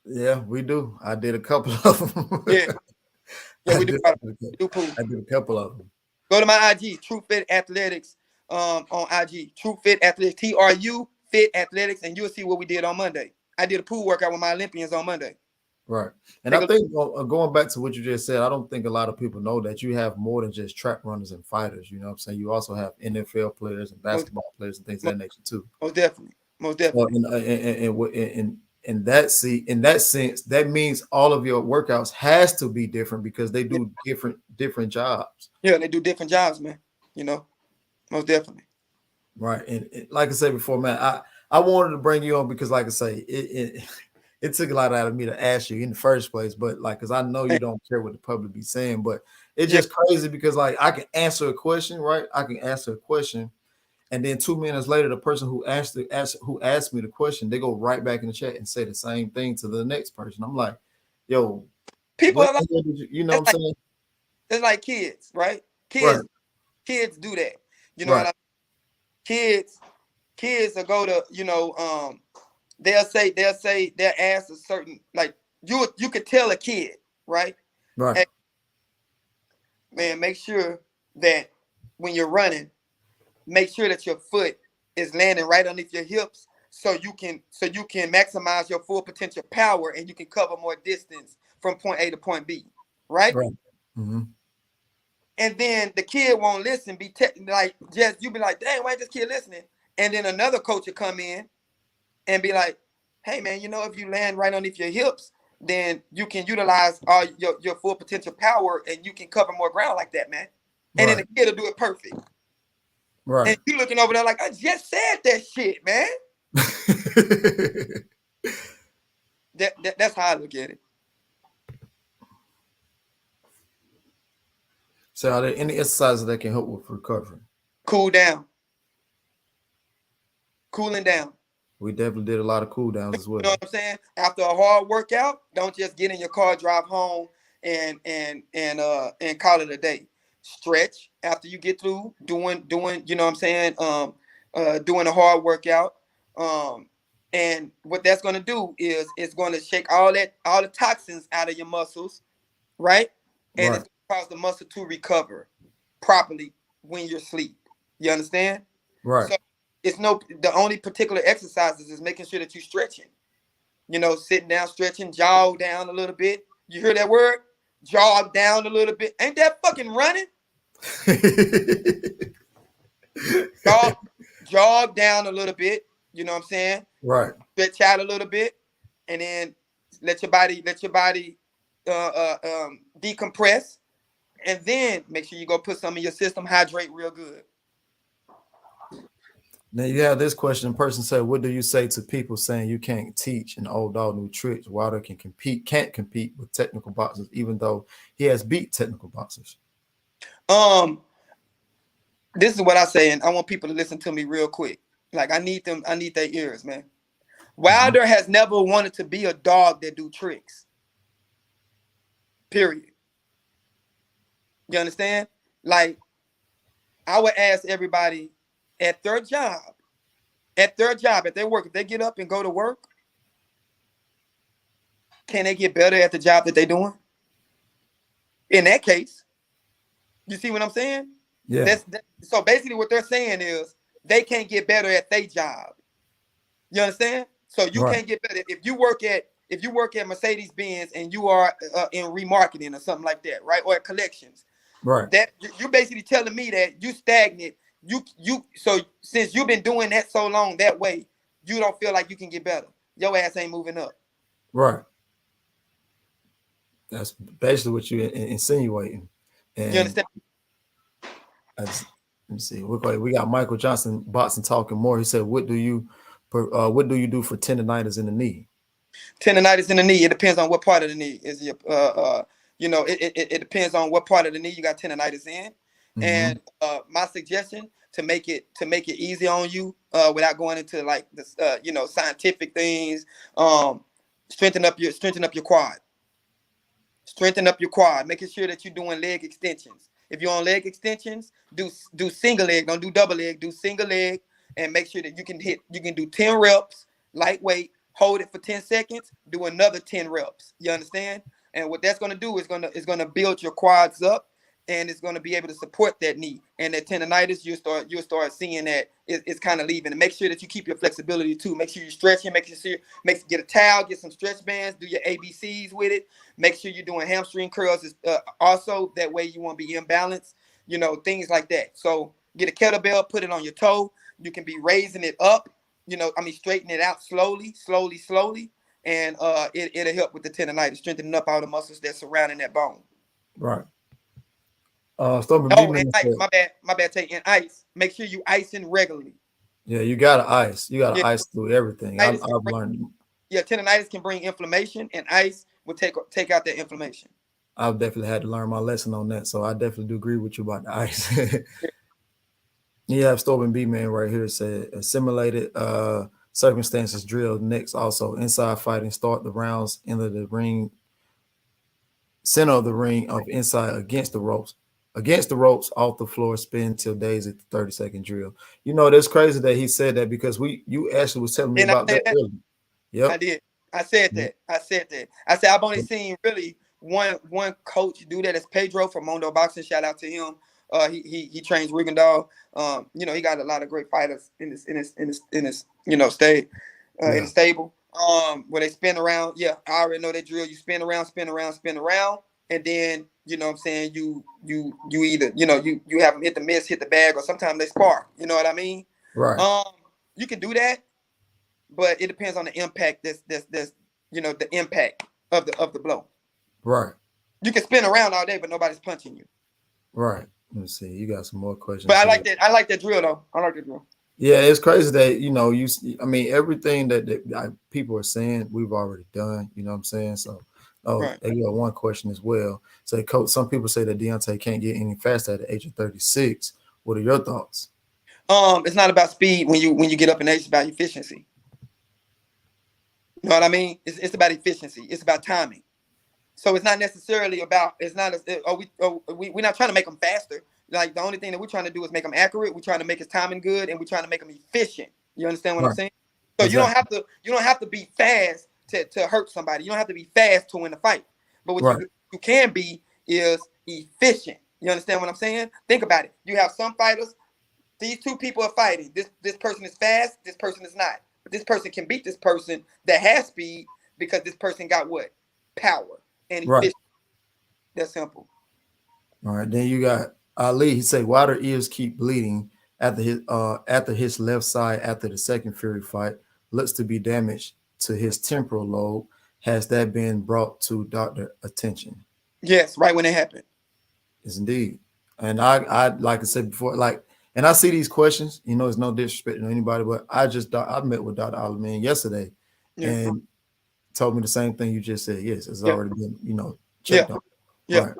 Yeah, we do. I did a couple of them. Yeah, yeah, I we do. did, We do pool. I did a couple of them. Go to my IG, True Fit Athletics, on IG, True Fit Athletics, TRU Fit Athletics, and you'll see what we did on Monday. I did a pool workout with my Olympians on Monday. Right. And Take I a think going back to what you just said, I don't think a lot of people know that you have more than just track runners and fighters. You know what I'm saying? You also have NFL players and most, basketball players and things of that nature too. most definitely, most So definitely. in that sense, that means all of your workouts has to be different because they Yeah, do different jobs. yeah, they do different jobs, man. Most definitely. Right. And like I said before, man, I wanted to bring you on because, like I say, it took a lot out of me to ask you in the first place, but like, because I know you don't care what the public be saying, but it's Yeah, just crazy because like I can answer a question, right? I can answer a question, and then 2 minutes later, the person who asked me the question, they go right back in the chat and say the same thing to the next person. I'm like, yo, people what are like the hell did you know what that's I'm like saying? that's like kids, right? Right, Kids do that. You know what right, I mean? Kids will go to they'll ask a certain like you could tell a kid, right? right, Hey, man, make sure that when you're running, make sure that your foot is landing right underneath your hips so you can maximize your full potential power and you can cover more distance from point A to point B. right? Right. Mm-hmm. And then the kid won't listen, like just you be like, dang, why ain't this kid listening? And then another coach will come in and be like, hey man, you know, if you land right underneath your hips, then you can utilize all your full potential power and you can cover more ground like that, man. And then Right. the kid will do it perfect. Right. And you looking over there like, I just said that shit, man. That's how I look at it. So are there any exercises that can help with recovery? Cool down. Cooling down. We definitely did a lot of cool downs as You know well. what I'm saying? After a hard workout, don't just get in your car, drive home, and call it a day. Stretch after you get through doing, you know what I'm saying? Doing a hard workout. And what that's gonna do is it's gonna shake all the toxins out of your muscles, right? And Right. it's gonna cause the muscle to recover properly when you're asleep. You understand? Right. So the only particular exercises is making sure that you're stretching. You know, sitting down, stretching, jog down a little bit. You hear that word? Jog down a little bit. Ain't that fucking running? Jog, jog down a little bit. You know what I'm saying? Right. Stretch out a little bit, and then let your body decompress, and then make sure you go put some in your system, hydrate real good. Now you have this question. The person said, "What do you say to people saying you can't teach an old dog new tricks? Wilder can't compete with technical boxers, even though he has beat technical boxers." This is what I say, and I want people to listen to me real quick. Like I need their ears, man. Wilder has never wanted to be a dog that do tricks. Period. You understand? Like I would ask everybody at their job, at their work, if they get up and go to work, can they get better at the job that they're doing? In that case, you see what I'm saying? Yeah. So basically what they're saying is they can't get better at their job. You understand? So you Right. can't get better if you work at Mercedes-Benz and you are in remarketing or something like that, right? Or at collections. Right. That you're basically telling me that you stagnant. So since you've been doing that so long that way, you don't feel like you can get better. Your ass ain't moving up. Right. That's basically what you're insinuating. You And understand? let me see. We got Michael Johnson boxing talking more. He said, "What do you do for tendonitis in the knee?" Tendonitis in the knee. It depends on what part of the knee is your. It depends on what part of the knee you got tendonitis in. Mm-hmm. And my suggestion to make it easy on you, without going into like this, scientific things. Strengthen up your quad. Strengthen up your quad. Making sure that you're doing leg extensions. If you're on leg extensions, do single leg. Don't do double leg. Do single leg, and make sure that you can do 10 reps, lightweight. Hold it for 10 seconds. Do another 10 reps. You understand? And what that's gonna do is gonna build your quads up, and it's gonna be able to support that knee and that tendonitis. You'll start seeing that it's kind of leaving. And make sure that you keep your flexibility too. Make sure you're stretching. Get a towel. Get some stretch bands. Do your ABCs with it. Make sure you're doing hamstring curls. Also, that way you won't be imbalanced. Things like that. So get a kettlebell. Put it on your toe. You can be raising it up. Straighten it out slowly, and it'll help with the tendonitis, strengthening up all the muscles that's surrounding that bone. Right. Stormy Oh, and B-Man ice. said, My bad. And ice. Make sure you icing regularly. "Yeah, you gotta ice. You gotta Yeah, ice through everything." I've bring, learned. tendonitis can bring inflammation, and ice will take out that inflammation. I've definitely had to learn my lesson on that. So I definitely do agree with you about the ice. You have Stormy B-Man right here said, "Simulated circumstances drilled next. Also, inside fighting, start the rounds in the ring, center of the ring of inside against the ropes, off the floor, spin till days at the 30-second drill." That's crazy that he said that because you actually was telling me And I about that said that. earlier. I Yep. did. I said Yep. that. I said I've only seen really one coach do that. It's Pedro from Mondo Boxing. Shout out to him. He trains Rigondeaux. He got a lot of great fighters in his stay in the stable. Where they spin around. Yeah, I already know that drill. You spin around, spin around, spin around. and then you know what I'm saying, you either, you know, you have them hit the miss, hit the bag, or sometimes they spark. You know what I mean? Right. You can do that, but it depends on the impact. That's you know, the impact of the blow. Right. You can spin around all day, but nobody's punching you. Right. Let me see. You got some more questions. But I here. like that. I like that drill though. I like that drill. Yeah, it's crazy that, you know, I mean, everything that people are saying, we've already done. You know what I'm saying? So, Right. they got one question as well. Say, Coach, some people say that Deontay can't get any faster at the age of 36. What are your thoughts? It's not about speed when you get up in age. It's about efficiency. You know what I mean? It's about efficiency. It's about timing. So it's not necessarily about. It's not. We're not trying to make them faster. Like the only thing that we're trying to do is make them accurate. We're trying to make his timing good, and we're trying to make them efficient. You understand what I'm Right. saying? So Exactly. you don't have to be fast to hurt somebody. You don't have to be fast to win the fight. But what Right. you can be is efficient. You understand what I'm saying? Think about it. You have some fighters. These two people are fighting. This person is fast. This person is not. But this person can beat this person that has speed because this person got what? Power and Right. efficiency. That's simple. All right. Then you got Ali. He said, why do ears keep bleeding after his left side after the second Fury fight looks to be damaged to his temporal lobe? Has that been brought to doctor attention? Yes, right when it happened. Yes, indeed. And I like I said before, like, and I see these questions. You know, it's no disrespect to anybody, but I met with Dr. Alamin yesterday, Yeah. and told me the same thing you just said. Yes, it's Yeah. already been, you know, Yeah. checked on. Yeah. Right.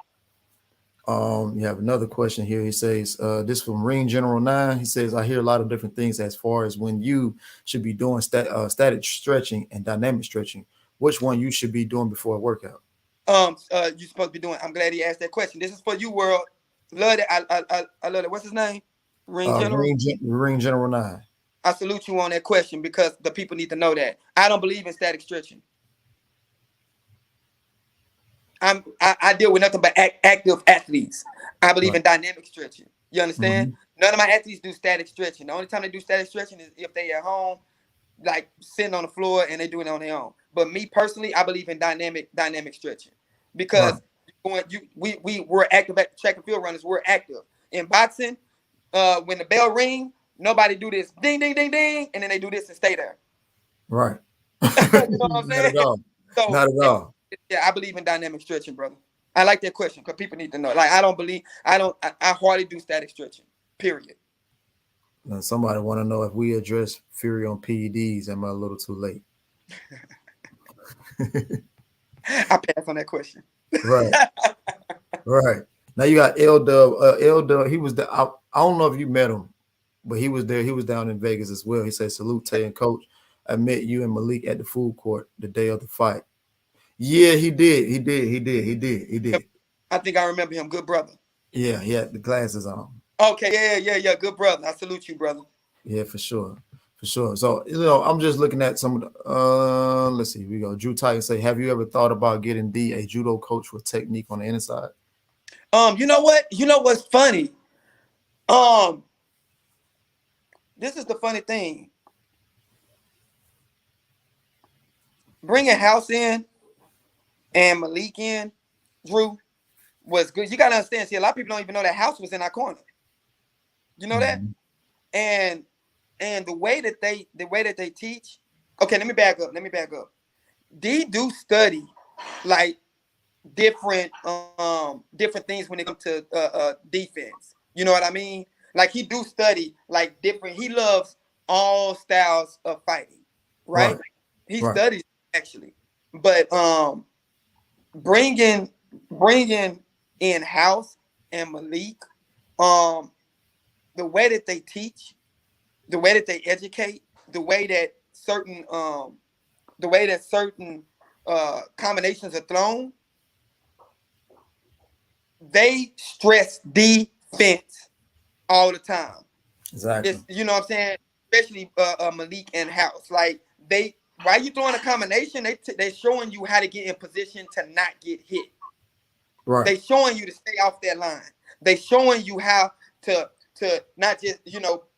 You have another question here. He says, this from Ring General 9. He says, I hear a lot of different things as far as when you should be doing static stretching and dynamic stretching. Which one you should be doing before a workout? You're supposed to be doing. I'm glad he asked that question. This is for you, world. Love it. I love it. What's his name? Ring General. Ring General 9. I salute you on that question because the people need to know that. I don't believe in static stretching. I deal with nothing but active athletes. I believe Right. in dynamic stretching. You understand? Mhm. None of my athletes do static stretching. The only time they do static stretching is if they at home, like sitting on the floor and they do it on their own. But me personally, I believe in dynamic stretching Right. because we're active at track and field runners. We're active in boxing. When the bell ring, nobody do this ding ding ding ding, and then they do this and stay there. Right. You know what I'm Not saying? at all. So Not at all. yeah, I believe in dynamic stretching, brother. I like that question because people need to know. Like, I hardly do static stretching. Period. Now, somebody want to know if we address Fury on PEDs. Am I a little too late? I pass on that question. Right. Right. Now you got L Dub. L Dub, he was the. I don't know if you met him, but he was there. He was down in Vegas as well. He said, "Salute, Tay and Coach. I met you and Malik at the food court the day of the fight." Yeah, he did. He did. He did. He did. He did. I think I remember him. Good brother. Yeah, he had the glasses on. Okay, yeah. Good brother. I salute you, brother. Yeah, for sure. For sure. So, you know, I'm just looking at some of the let's see, we go. Drew Titan say, have you ever thought about getting D a judo coach with technique on the inside? You know what? You know what's funny? This is the funny thing. Bringing House in and Malik in, Drew, was good. You gotta understand. See, a lot of people don't even know that House was in our corner. You know that? And the way that they teach. Okay, let me back up. D do study like different things when it comes to defense. You know what I mean? Like he do study like different. He loves all styles of fighting, right? He Right. studies actually, but bringing in House and Malik, the way that they teach, the way that they educate, the way that certain combinations are thrown, they stress defense all the time. Exactly. It's, you know what I'm saying? Especially Malik and House. Like while you throwing a combination, they showing you how to get in position to not get hit. Right. They showing you to stay off that line. They showing you how to not just,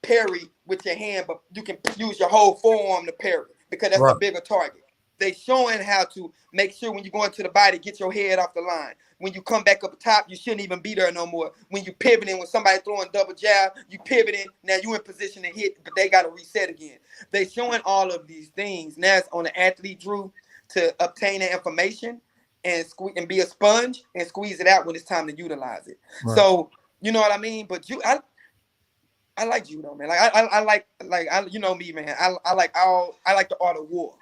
parry with your hand, but you can use your whole forearm to parry because that's a bigger target. They showing how to make sure when you go into the body, get your head off the line. When you come back up top, you shouldn't even be there no more. When you pivoting, when somebody throwing double jab, you pivoting. Now you in position to hit, but they got to reset again. They showing all of these things. Now it's on the athlete, Drew, to obtain the information and squeeze and be a sponge and squeeze it out when it's time to utilize it. Right. So you know what I mean. But I like judo, man. Like I like you know me, man. I like the art of war.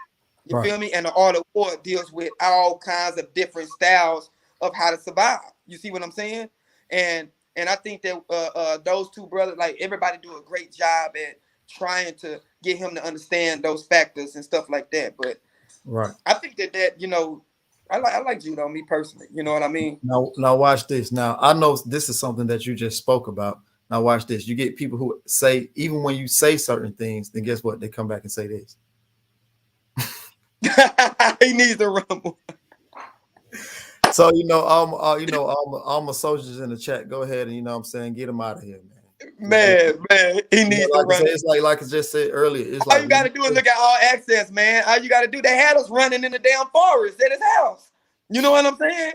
You feel me? And the art of war deals with all kinds of different styles of how to survive. You see what I'm saying? And I think that those two brothers, like everybody, do a great job at trying to get him to understand those factors and stuff like that. But I think that you know, I like judo, me personally. You know what I mean? Now watch this. Now I know this is something that you just spoke about. Now watch this. You get people who say, even when you say certain things, then guess what? They come back and say this. He needs to rumble. So all my soldiers in the chat, go ahead and you know what I'm saying, get them out of here, man. Man, he needs to run. It's like I just said earlier. It's all you gotta do is look at All Access, man. All you gotta do, they had us running in the damn forest at his house. You know what I'm saying?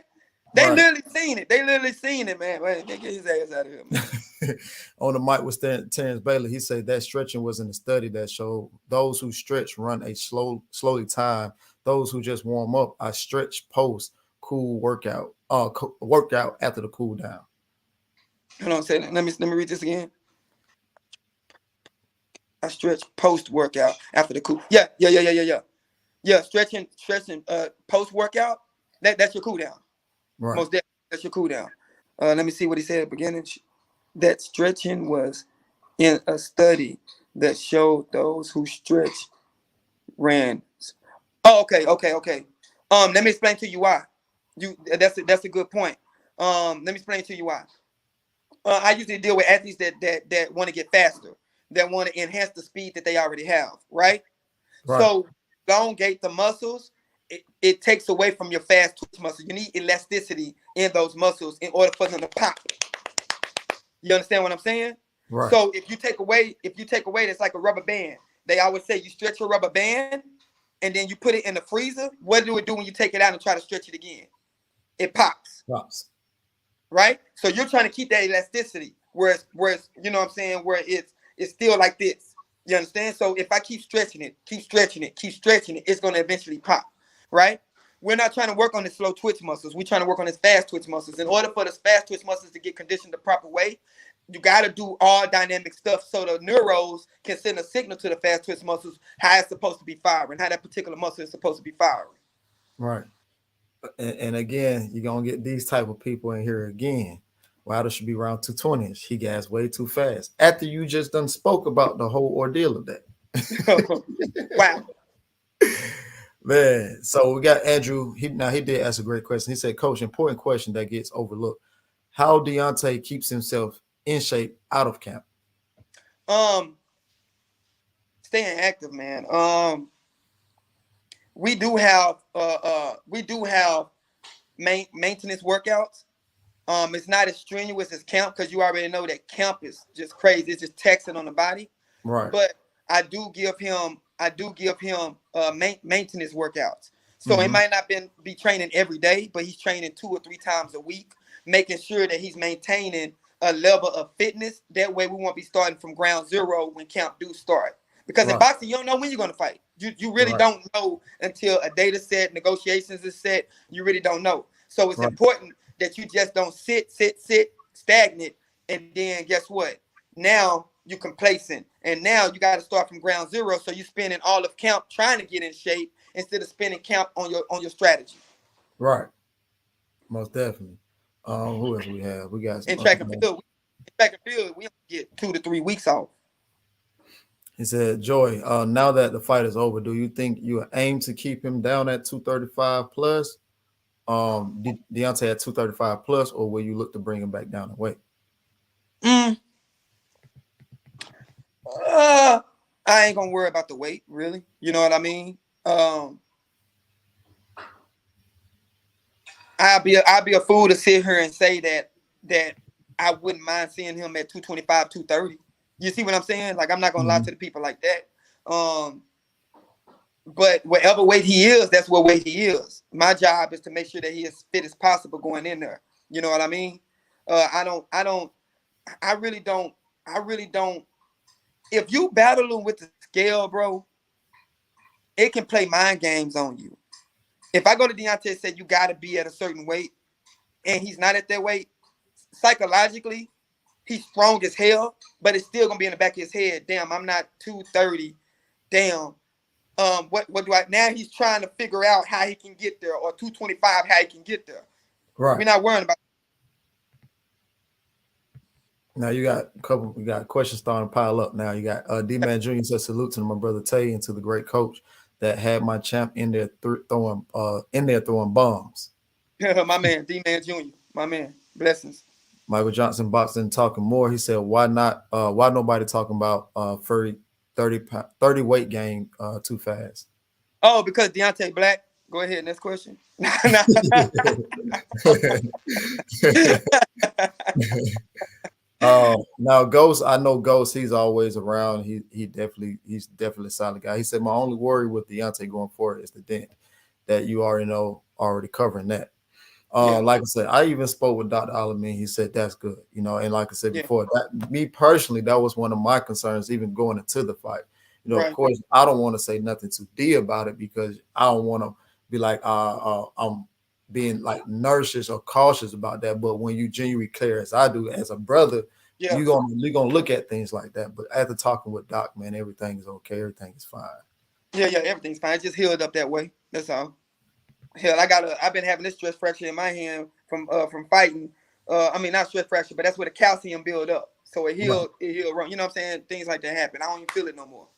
They literally seen it. They literally seen it, man. Man, get his ass out of here, man. On the mic with Terrence Bailey, he said that stretching was in a study that showed those who stretch run a slowly time. Those who just warm up, I stretch post cool workout after the cool down. Hold on, say that. Let me read this again. I stretch post workout after the cool. Yeah. Yeah, stretching post workout. That's your cool down. Right. Most definitely, that's your cool down. Let me see what he said at the beginning. That stretching was in a study that showed those who stretch ran. Oh, okay. Let me explain to you why. That's a good point. Let me explain to you why. I usually deal with athletes that want to get faster, that want to enhance the speed that they already have, right? So elongate the muscles. It takes away from your fast twitch muscles. You need elasticity in those muscles in order for them to pop. You understand what I'm saying? Right. So if you take away, that's like a rubber band. They always say you stretch a rubber band and then you put it in the freezer. What do it do when you take it out and try to stretch it again? It pops. Right? So you're trying to keep that elasticity where it's you know what I'm saying, where it's still like this. You understand? So if I keep stretching it, it's going to eventually pop. Right? We're not trying to work on the slow twitch muscles. We're trying to work on the fast twitch muscles. In order for the fast twitch muscles to get conditioned the proper way, you got to do all dynamic stuff so the neurons can send a signal to the fast twitch muscles how it's supposed to be firing, how that particular muscle is supposed to be firing. Right. And again, you're going to get these type of people in here again. Wilder should be around 220. He gas way too fast. After you just done spoke about the whole ordeal of that. Wow. Man, so we got Andrew. He did ask a great question. He said, Coach, important question that gets overlooked. How Deontay keeps himself in shape out of camp? Staying active, man. We do have maintenance workouts. It's not as strenuous as camp because you already know that camp is just crazy. It's just taxing on the body. Right. But I do give him maintenance workouts. So he might not be training every day, but he's training 2 or 3 times a week, making sure that he's maintaining a level of fitness. That way we won't be starting from ground zero when camp do start. Because in boxing, you don't know when you're going to fight. You really don't know until a date is set, negotiations is set. You really don't know. So it's important that you just don't sit stagnant. And then guess what? Now you're complacent. And now you got to start from ground zero. So you're spending all of camp trying to get in shape instead of spending camp on your strategy. Right. Most definitely. Who else we have? We got some in track and field. We get 2 to 3 weeks off. He said, Joy, now that the fight is over, do you think you aim to keep him down at 235 plus? Deontay at 235 plus, or will you look to bring him back down in weight? I ain't gonna worry about the weight, really. You know what I mean? I'll be a fool to sit here and say that I wouldn't mind seeing him at 225, 230. You see what I'm saying? Like, I'm not gonna lie to the people like that. But whatever weight he is, that's what weight he is. My job is to make sure that he is fit as possible going in there. You know what I mean? I really don't, I really don't. If you battle him with the scale, bro, it can play mind games on you. If I go to Deontay and say you got to be at a certain weight, and he's not at that weight, psychologically, he's strong as hell, but it's still gonna be in the back of his head. Damn, I'm not 230. Damn. What do I now? He's trying to figure out how he can get there, or 225, how he can get there. Right. We're not worrying about. Now you got questions starting to pile up. Now you got D-Man Jr. says salute to my brother Tay and to the great coach that had my champ in there throwing bombs. My man, D-Man Jr. My man. Blessings. Michael Johnson boxing talking more. He said, why nobody talking about Fury 30 weight gain too fast? Oh, because Deontay Black. Go ahead, next question. Now Ghost, I know Ghost, he's always around. He's definitely a solid guy. He said, my only worry with Deontay going forward is the dent that you already covering that. Like I said, I even spoke with Dr. Alamin. He said that's good, and like I said before, that me personally, that was one of my concerns, even going into the fight. Of course, I don't want to say nothing to D about it because I don't want to be like I'm being like nervous or cautious about that. But when you genuinely clear as I do as a brother, you're gonna look at things like that. But after talking with Doc, man, everything is okay, everything is fine. Yeah, everything's fine. Just healed up that way. That's all. Hell, I've been having this stress fracture in my hand from fighting. I mean, not stress fracture, but that's where the calcium build up. So it healed. Right. It healed. You know what I'm saying? Things like that happen. I don't even feel it no more.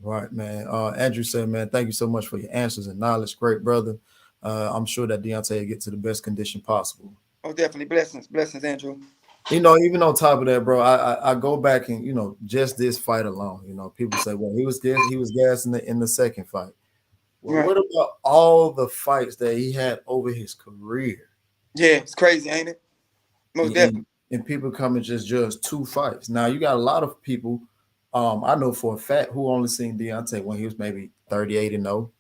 Right, man. Andrew said, man, thank you so much for your answers and knowledge. Great, brother. I'm sure that Deontay will get to the best condition possible. Oh, definitely. Blessings, Andrew. Even on top of that, bro, I go back and, just this fight alone, people say, well, he was gas in the second fight. Well, what about all the fights that he had over his career? Yeah, it's crazy, ain't it? Most definitely. And people come and just judge 2 fights. Now, you got a lot of people, I know for a fact, who only seen Deontay when he was maybe 38-0,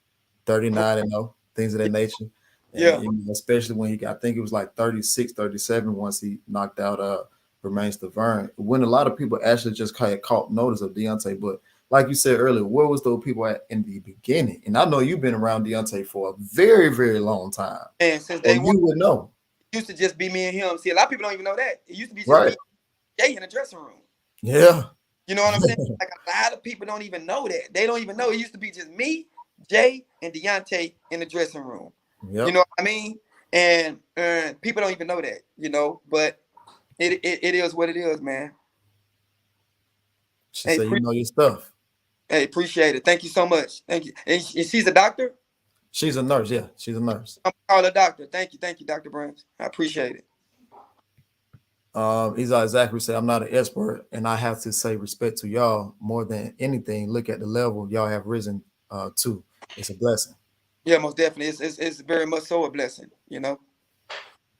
39-0, things of that nature. And, especially when I think it was like 36, 37 once he knocked out Romain Stavern. When a lot of people actually just caught notice of Deontay, but like you said earlier, where was those people at in the beginning? And I know you've been around Deontay for a very, very long time. And since day one, you would know. It used to just be me and him. See, a lot of people don't even know that. It used to be just me and Jay in the dressing room. Yeah. You know what I'm saying? Like a lot of people don't even know that. They don't even know. It used to be just me, Jay, and Deontay in the dressing room. Yep. You know what I mean? And people don't even know that, but it is what it is, man. She said, you know your stuff. Hey, appreciate it. Thank you so much. Thank you. And she's a doctor? She's a nurse. Yeah, she's a nurse. I'm call her doctor. Thank you, Dr. Burns. I appreciate it. Izar Zachary said, I'm not an expert, and I have to say respect to y'all more than anything. Look at the level y'all have risen to. It's a blessing. Yeah, most definitely. It's very much so a blessing,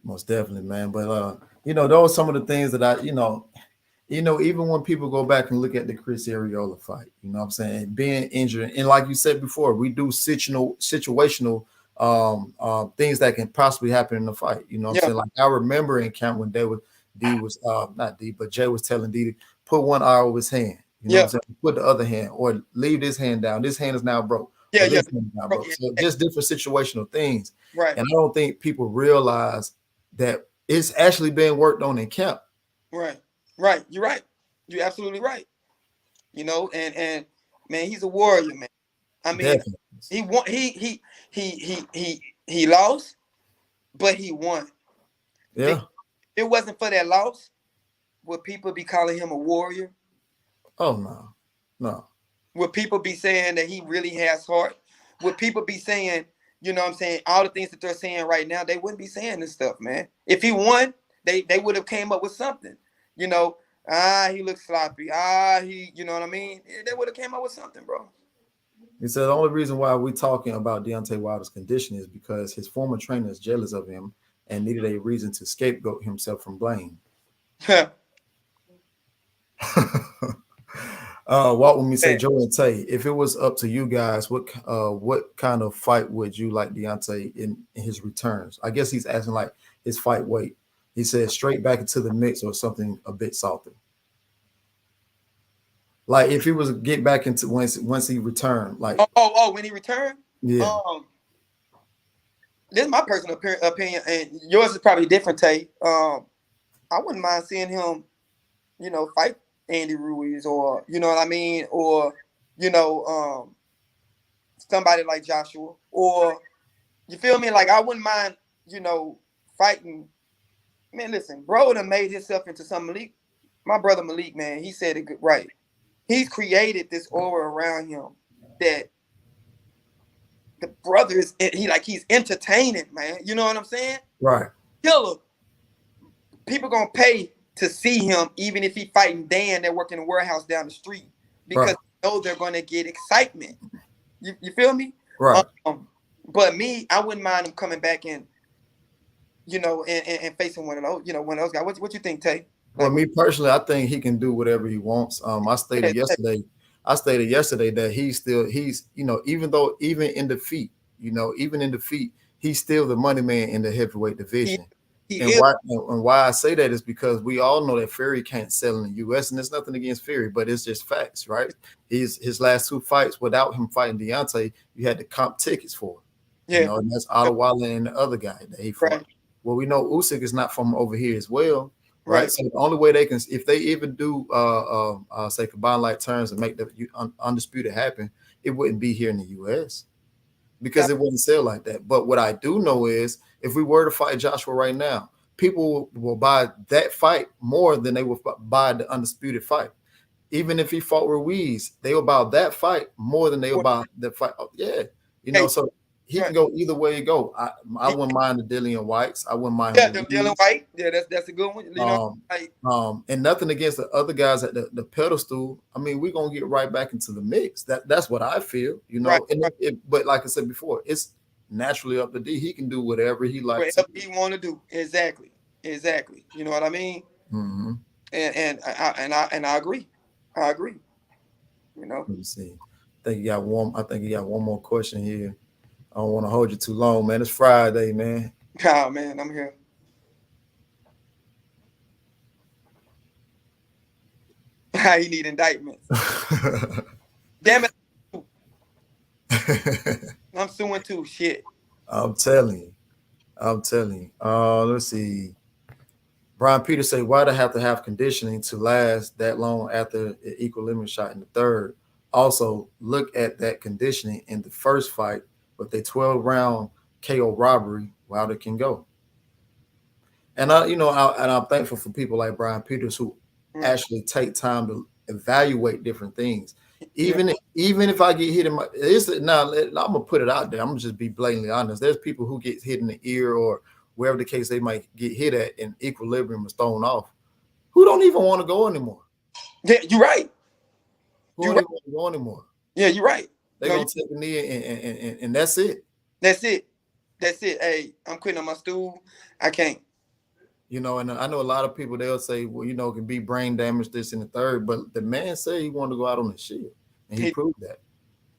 Most definitely, man. But those are some of the things that I, even when people go back and look at the Chris Arreola fight, what I'm saying, being injured, and like you said before, we do situational things that can possibly happen in the fight. What I'm saying? Like I remember in camp when Jay was telling D to put one eye over his hand. What I'm saying? Put the other hand, or leave this hand down. This hand is now broke. This hand is now broke. So just different situational things. Right. And I don't think people realize that it's actually being worked on in camp. Right. You're right. You're absolutely right. And man, he's a warrior, man. I mean, he won. He lost, but he won. Yeah. If it wasn't for that loss, would people be calling him a warrior? Oh no. Would people be saying that he really has heart? Would people be saying, what I'm saying, all the things that they're saying right now, they wouldn't be saying this stuff, man. If he won, they would have came up with something. He looks sloppy. You know what I mean? They would have came up with something, bro. He said the only reason why we're talking about Deontay Wilder's condition is because his former trainer is jealous of him and needed a reason to scapegoat himself from blame. What would me say, Man, Joe and Tay? If it was up to you guys, what kind of fight would you like Deontay in his returns? I guess he's asking like his fight weight. He said straight back into the mix or something a bit softer. Like if he was to get back into once he returned, like when he returned, yeah, this is my personal opinion, and yours is probably different, Tay. I wouldn't mind seeing him, fight Andy Ruiz, or you know what I mean, or you know, somebody like Joshua, or you feel me? Like I wouldn't mind, fighting. Man, listen, bro done made himself into some Malik. My brother Malik, man, he said it good, right. He's created this aura around him that the brothers, he's entertaining, man. You know what I'm saying? right, Killer. People gonna pay to see him, even if he fighting Dan that work in the warehouse down the street, because right, they know they're gonna get excitement. You feel me? right. But me, I wouldn't mind him coming back and and facing one of those, one of those guys. What you think, Tay? Well, Like, me personally, I think he can do whatever he wants. I stated yesterday. I stated yesterday that he's even in defeat, even in defeat, he's still the money man in the heavyweight he, division. he And is why I say that is because we all know that Fury can't sell in the U.S. and there's nothing against Fury, but it's just facts, right? His last two fights without him fighting Deontay, you had to comp tickets for, yeah, and that's Ottawa and the other guy that he fought. right, Well, we know Usyk is not from over here as well, right? right, So the only way they can, if they even do, say combine like terms and make the undisputed happen, it wouldn't be here in the U.S. because it wouldn't sell like that. But what I do know is, if we were to fight Joshua right now, people will buy that fight more than they will buy the undisputed fight. Even if he fought Ruiz, they will buy that fight more than they will buy the fight. Oh, yeah, hey, so he right. can go either way it go. I wouldn't mind the Dillian Whites. I wouldn't mind Yeah, Ruiz. them Dylan White. Yeah, that's a good one. Like, And nothing against the other guys at the pedestal. I mean, we're gonna get right back into the mix. That's what I feel, right, And right. but like I said before, it's naturally up to D. He can do whatever he likes to Whatever do. he want to do, exactly. You know what I mean? Mm-hmm. And I agree. I agree. You know. Let me see. I think you got one more question here. I don't want to hold you too long, man. It's Friday, man. Oh man, I'm here. He need indictments. Damn it, I'm suing too. Shit. I'm telling you. I'm telling you. Let's see. Brian Peters say, why do they have to have conditioning to last that long after an equilibrium shot in the third? Also, look at that conditioning in the first fight with a 12-round KO robbery, how it can go. And I'm thankful for people like Brian Peters who actually take time to evaluate different things. Yeah. Even if I get hit in my, I'm gonna put it out there. I'm gonna just be blatantly honest. There's people who get hit in the ear or wherever the case they might get hit at, and equilibrium is thrown off. Who don't even want to go anymore? Yeah, you're right. Who don't even want to go anymore? Yeah, you're right. They're gonna take a knee and that's it. That's it. That's it. Hey, I'm quitting on my stool. I can't. And I know a lot of people, they'll say, well, it can be brain damage, this and the third, but the man said he wanted to go out on the shield, and he proved that.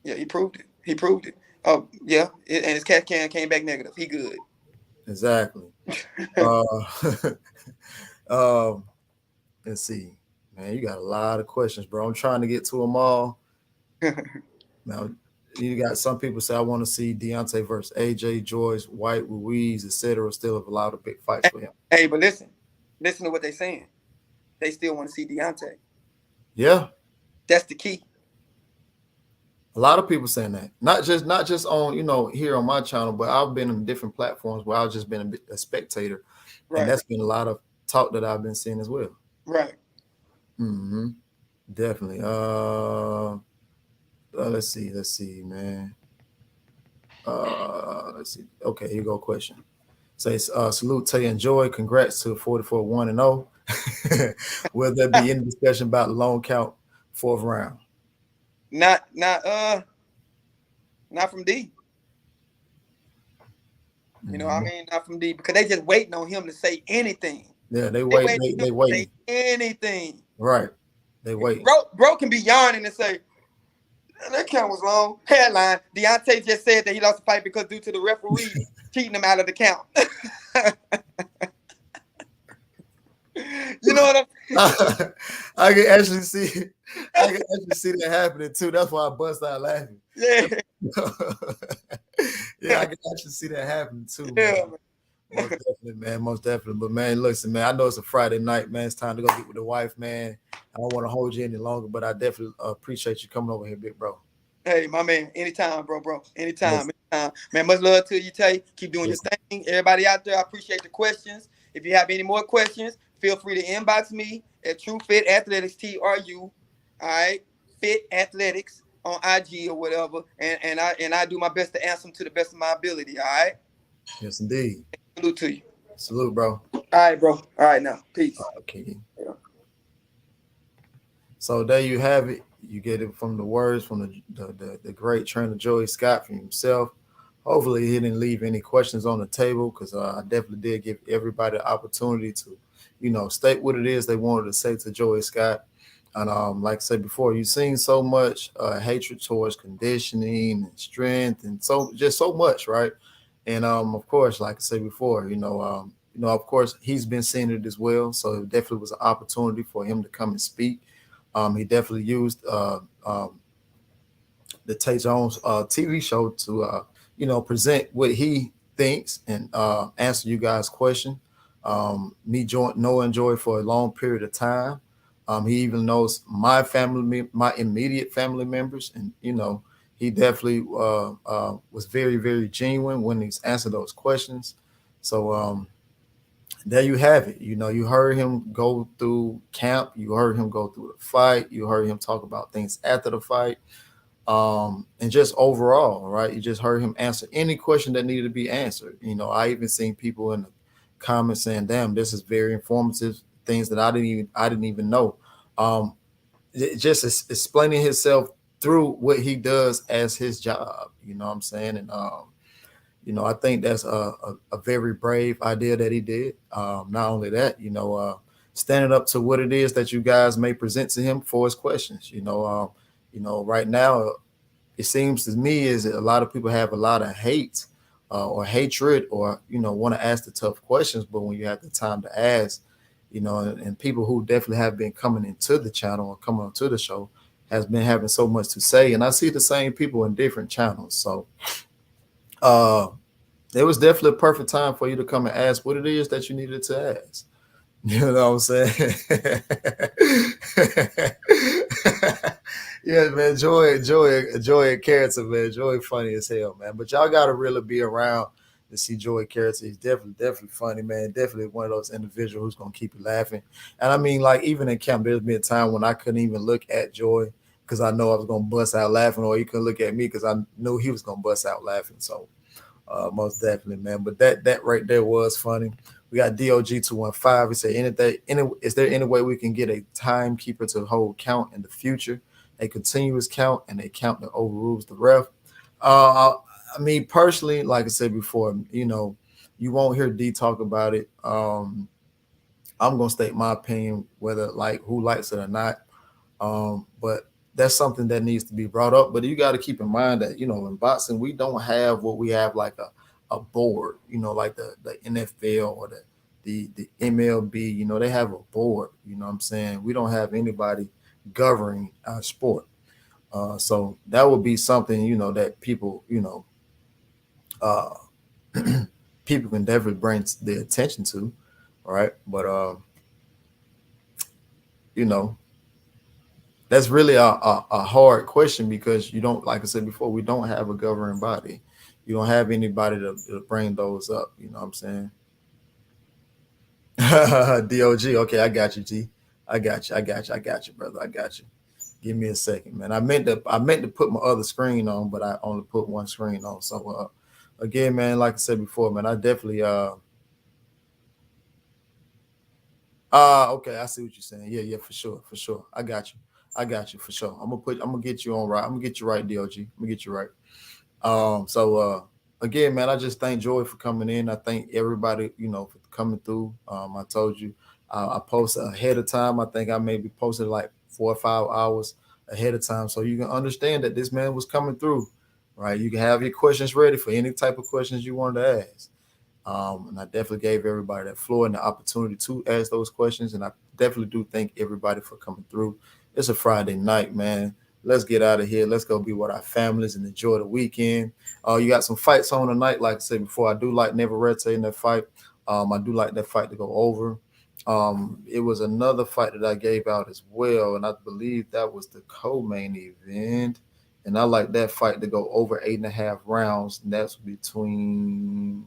Yeah, he proved it. Oh, yeah, and his CAT scan came back negative. He good. Exactly. Let's see, man, you got a lot of questions, bro. I'm trying to get to them all. Now, you got some people say, I want to see Deontay versus AJ, Joyce, White, Ruiz, etc. Still have a lot of big fights for him. Hey, but listen to what they're saying. They still want to see Deontay. Yeah, that's the key. A lot of people saying that, not just on here on my channel, but I've been on different platforms where I've just been a spectator, right. And that's been a lot of talk that I've been seeing as well. Right. Mm-hmm. Definitely. Let's see, man. Let's see. Okay, here you go. Question. Says, salute Tay and Joy. Congrats to 44-1-0. Will there be any discussion about long count fourth round? Not from D. You know, I mean, not from D, because they just waiting on him to say anything. Yeah, they wait. They waiting. Say anything. Right. They wait. Bro can be yarning and say, that count was long. Headline: Deontay just said that he lost the fight because due to the referee cheating him out of the count. You know what I can actually see. I can actually see that happening too. That's why I bust out laughing. Yeah. Yeah, I can actually see that happening too, Yeah, man. Most definitely, man. Most definitely. But man, listen, man. I know it's a Friday night, man. It's time to go get with the wife, man. I don't want to hold you any longer, but I definitely appreciate you coming over here, big bro. Hey, my man. Anytime, bro. Yes, Anytime. Man, much love to you, Tay. Keep doing your yes. thing. Everybody out there, I appreciate the questions. If you have any more questions, feel free to inbox me at True Fit Athletics, TRU. All right. Fit Athletics on IG or whatever. And I do my best to answer them to the best of my ability. All right. Yes, indeed. Salute to you. Salute, bro. All right, bro. All right, now. Peace. Okay. Yeah. So there you have it. You get it from the words from the great trainer Joey Scott from himself. Hopefully, he didn't leave any questions on the table because I definitely did give everybody the opportunity to, state what it is they wanted to say to Joey Scott. And like I said before, you've seen so much hatred towards conditioning and strength, and so much, right? And of course, like I said before, of course, he's been seeing it as well. So it definitely was an opportunity for him to come and speak. He definitely used the Tay Jones TV show to present what he thinks and answer you guys' question. Knowing Joy for a long period of time. He even knows my family, my immediate family members, and he definitely was very, very genuine when he's answered those questions. So there you have it. You heard him go through camp. You heard him go through the fight. You heard him talk about things after the fight. And just overall, right? You just heard him answer any question that needed to be answered. I even seen people in the comments saying, "Damn, this is very informative. Things that I didn't even know." Just explaining himself through what he does as his job. You know what I'm saying? And I think that's a very brave idea that he did. Not only that, standing up to what it is that you guys may present to him for his questions. Right now, it seems to me is that a lot of people have a lot of hate or hatred, or want to ask the tough questions, but when you have the time to ask, and people who definitely have been coming into the channel or coming onto the show has been having so much to say, and I see the same people in different channels. So it was definitely a perfect time for you to come and ask what it is that you needed to ask. You know what I'm saying? Yeah, man. Joy and character, man. Joy funny as hell, man. But y'all gotta really be around to see Joy character. He's definitely funny, man. Definitely one of those individuals who's gonna keep you laughing. And I mean, like even in camp, there's been a time when I couldn't even look at Joy because I know I was gonna bust out laughing, or he couldn't look at me because I knew he was gonna bust out laughing. So most definitely, man. But that right there was funny. We got DOG215. He said, is there any way we can get a timekeeper to hold count in the future? A continuous count and a count that overrules the ref. I mean, personally, like I said before, you won't hear D talk about it. I'm gonna state my opinion, whether like who likes it or not. But that's something that needs to be brought up. But you got to keep in mind that in boxing we don't have what we have like a board, like the NFL or the MLB. They have a board. You know what I'm saying? We don't have anybody governing our sport. So that would be something that people uh, people can definitely bring their attention to, right? But you know that's really a hard question because you don't, like I said before, we don't have a governing body. You don't have anybody to bring those up. You know what I'm saying? DOG. Okay, I got you, G. I got you, brother. I got you. Give me a second, man. I meant to put my other screen on, but I only put one screen on. So again, man, like I said before, man, I definitely okay, I see what you're saying. Yeah, for sure, for sure. I got you for sure. I'm gonna get you on right. I'm gonna get you right, DOG. I'm gonna get you right. So again, man, I just thank Joy for coming in. I thank everybody, for coming through. I told you I posted ahead of time. I think I maybe posted like 4 or 5 hours ahead of time, so you can understand that this man was coming through, right? You can have your questions ready for any type of questions you wanted to ask. And I definitely gave everybody that floor and the opportunity to ask those questions. And I definitely do thank everybody for coming through. It's a Friday night, man. Let's get out of here. Let's go be with our families and enjoy the weekend. You got some fights on tonight. Like I said before, I do like Neverete in that fight. I do like that fight to go over. It was another fight that I gave out as well, and I believe that was the co-main event. And I like that fight to go over 8.5 rounds. And that's between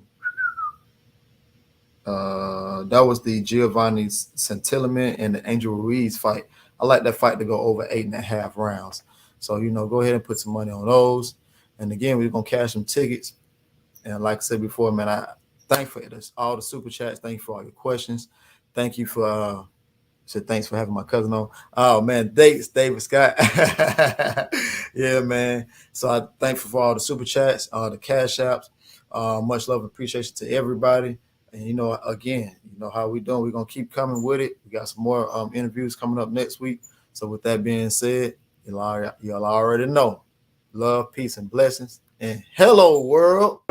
that was the Giovanni Santillan and the Angel Ruiz fight. I like that fight to go over 8.5 rounds. So, go ahead and put some money on those. And again, we're going to cash some tickets. And like I said before, man, I thank for this, all the super chats. Thank you for all your questions. Thank you for said thanks for having my cousin on. Oh man, thanks, David Scott. Yeah, man. So I thankful for all the super chats, the cash apps. Much love and appreciation to everybody. And again, how we doing. We're gonna keep coming with it. We got some more interviews coming up next week. So with that being said, y'all already know. Love, peace, and blessings. And hello, world.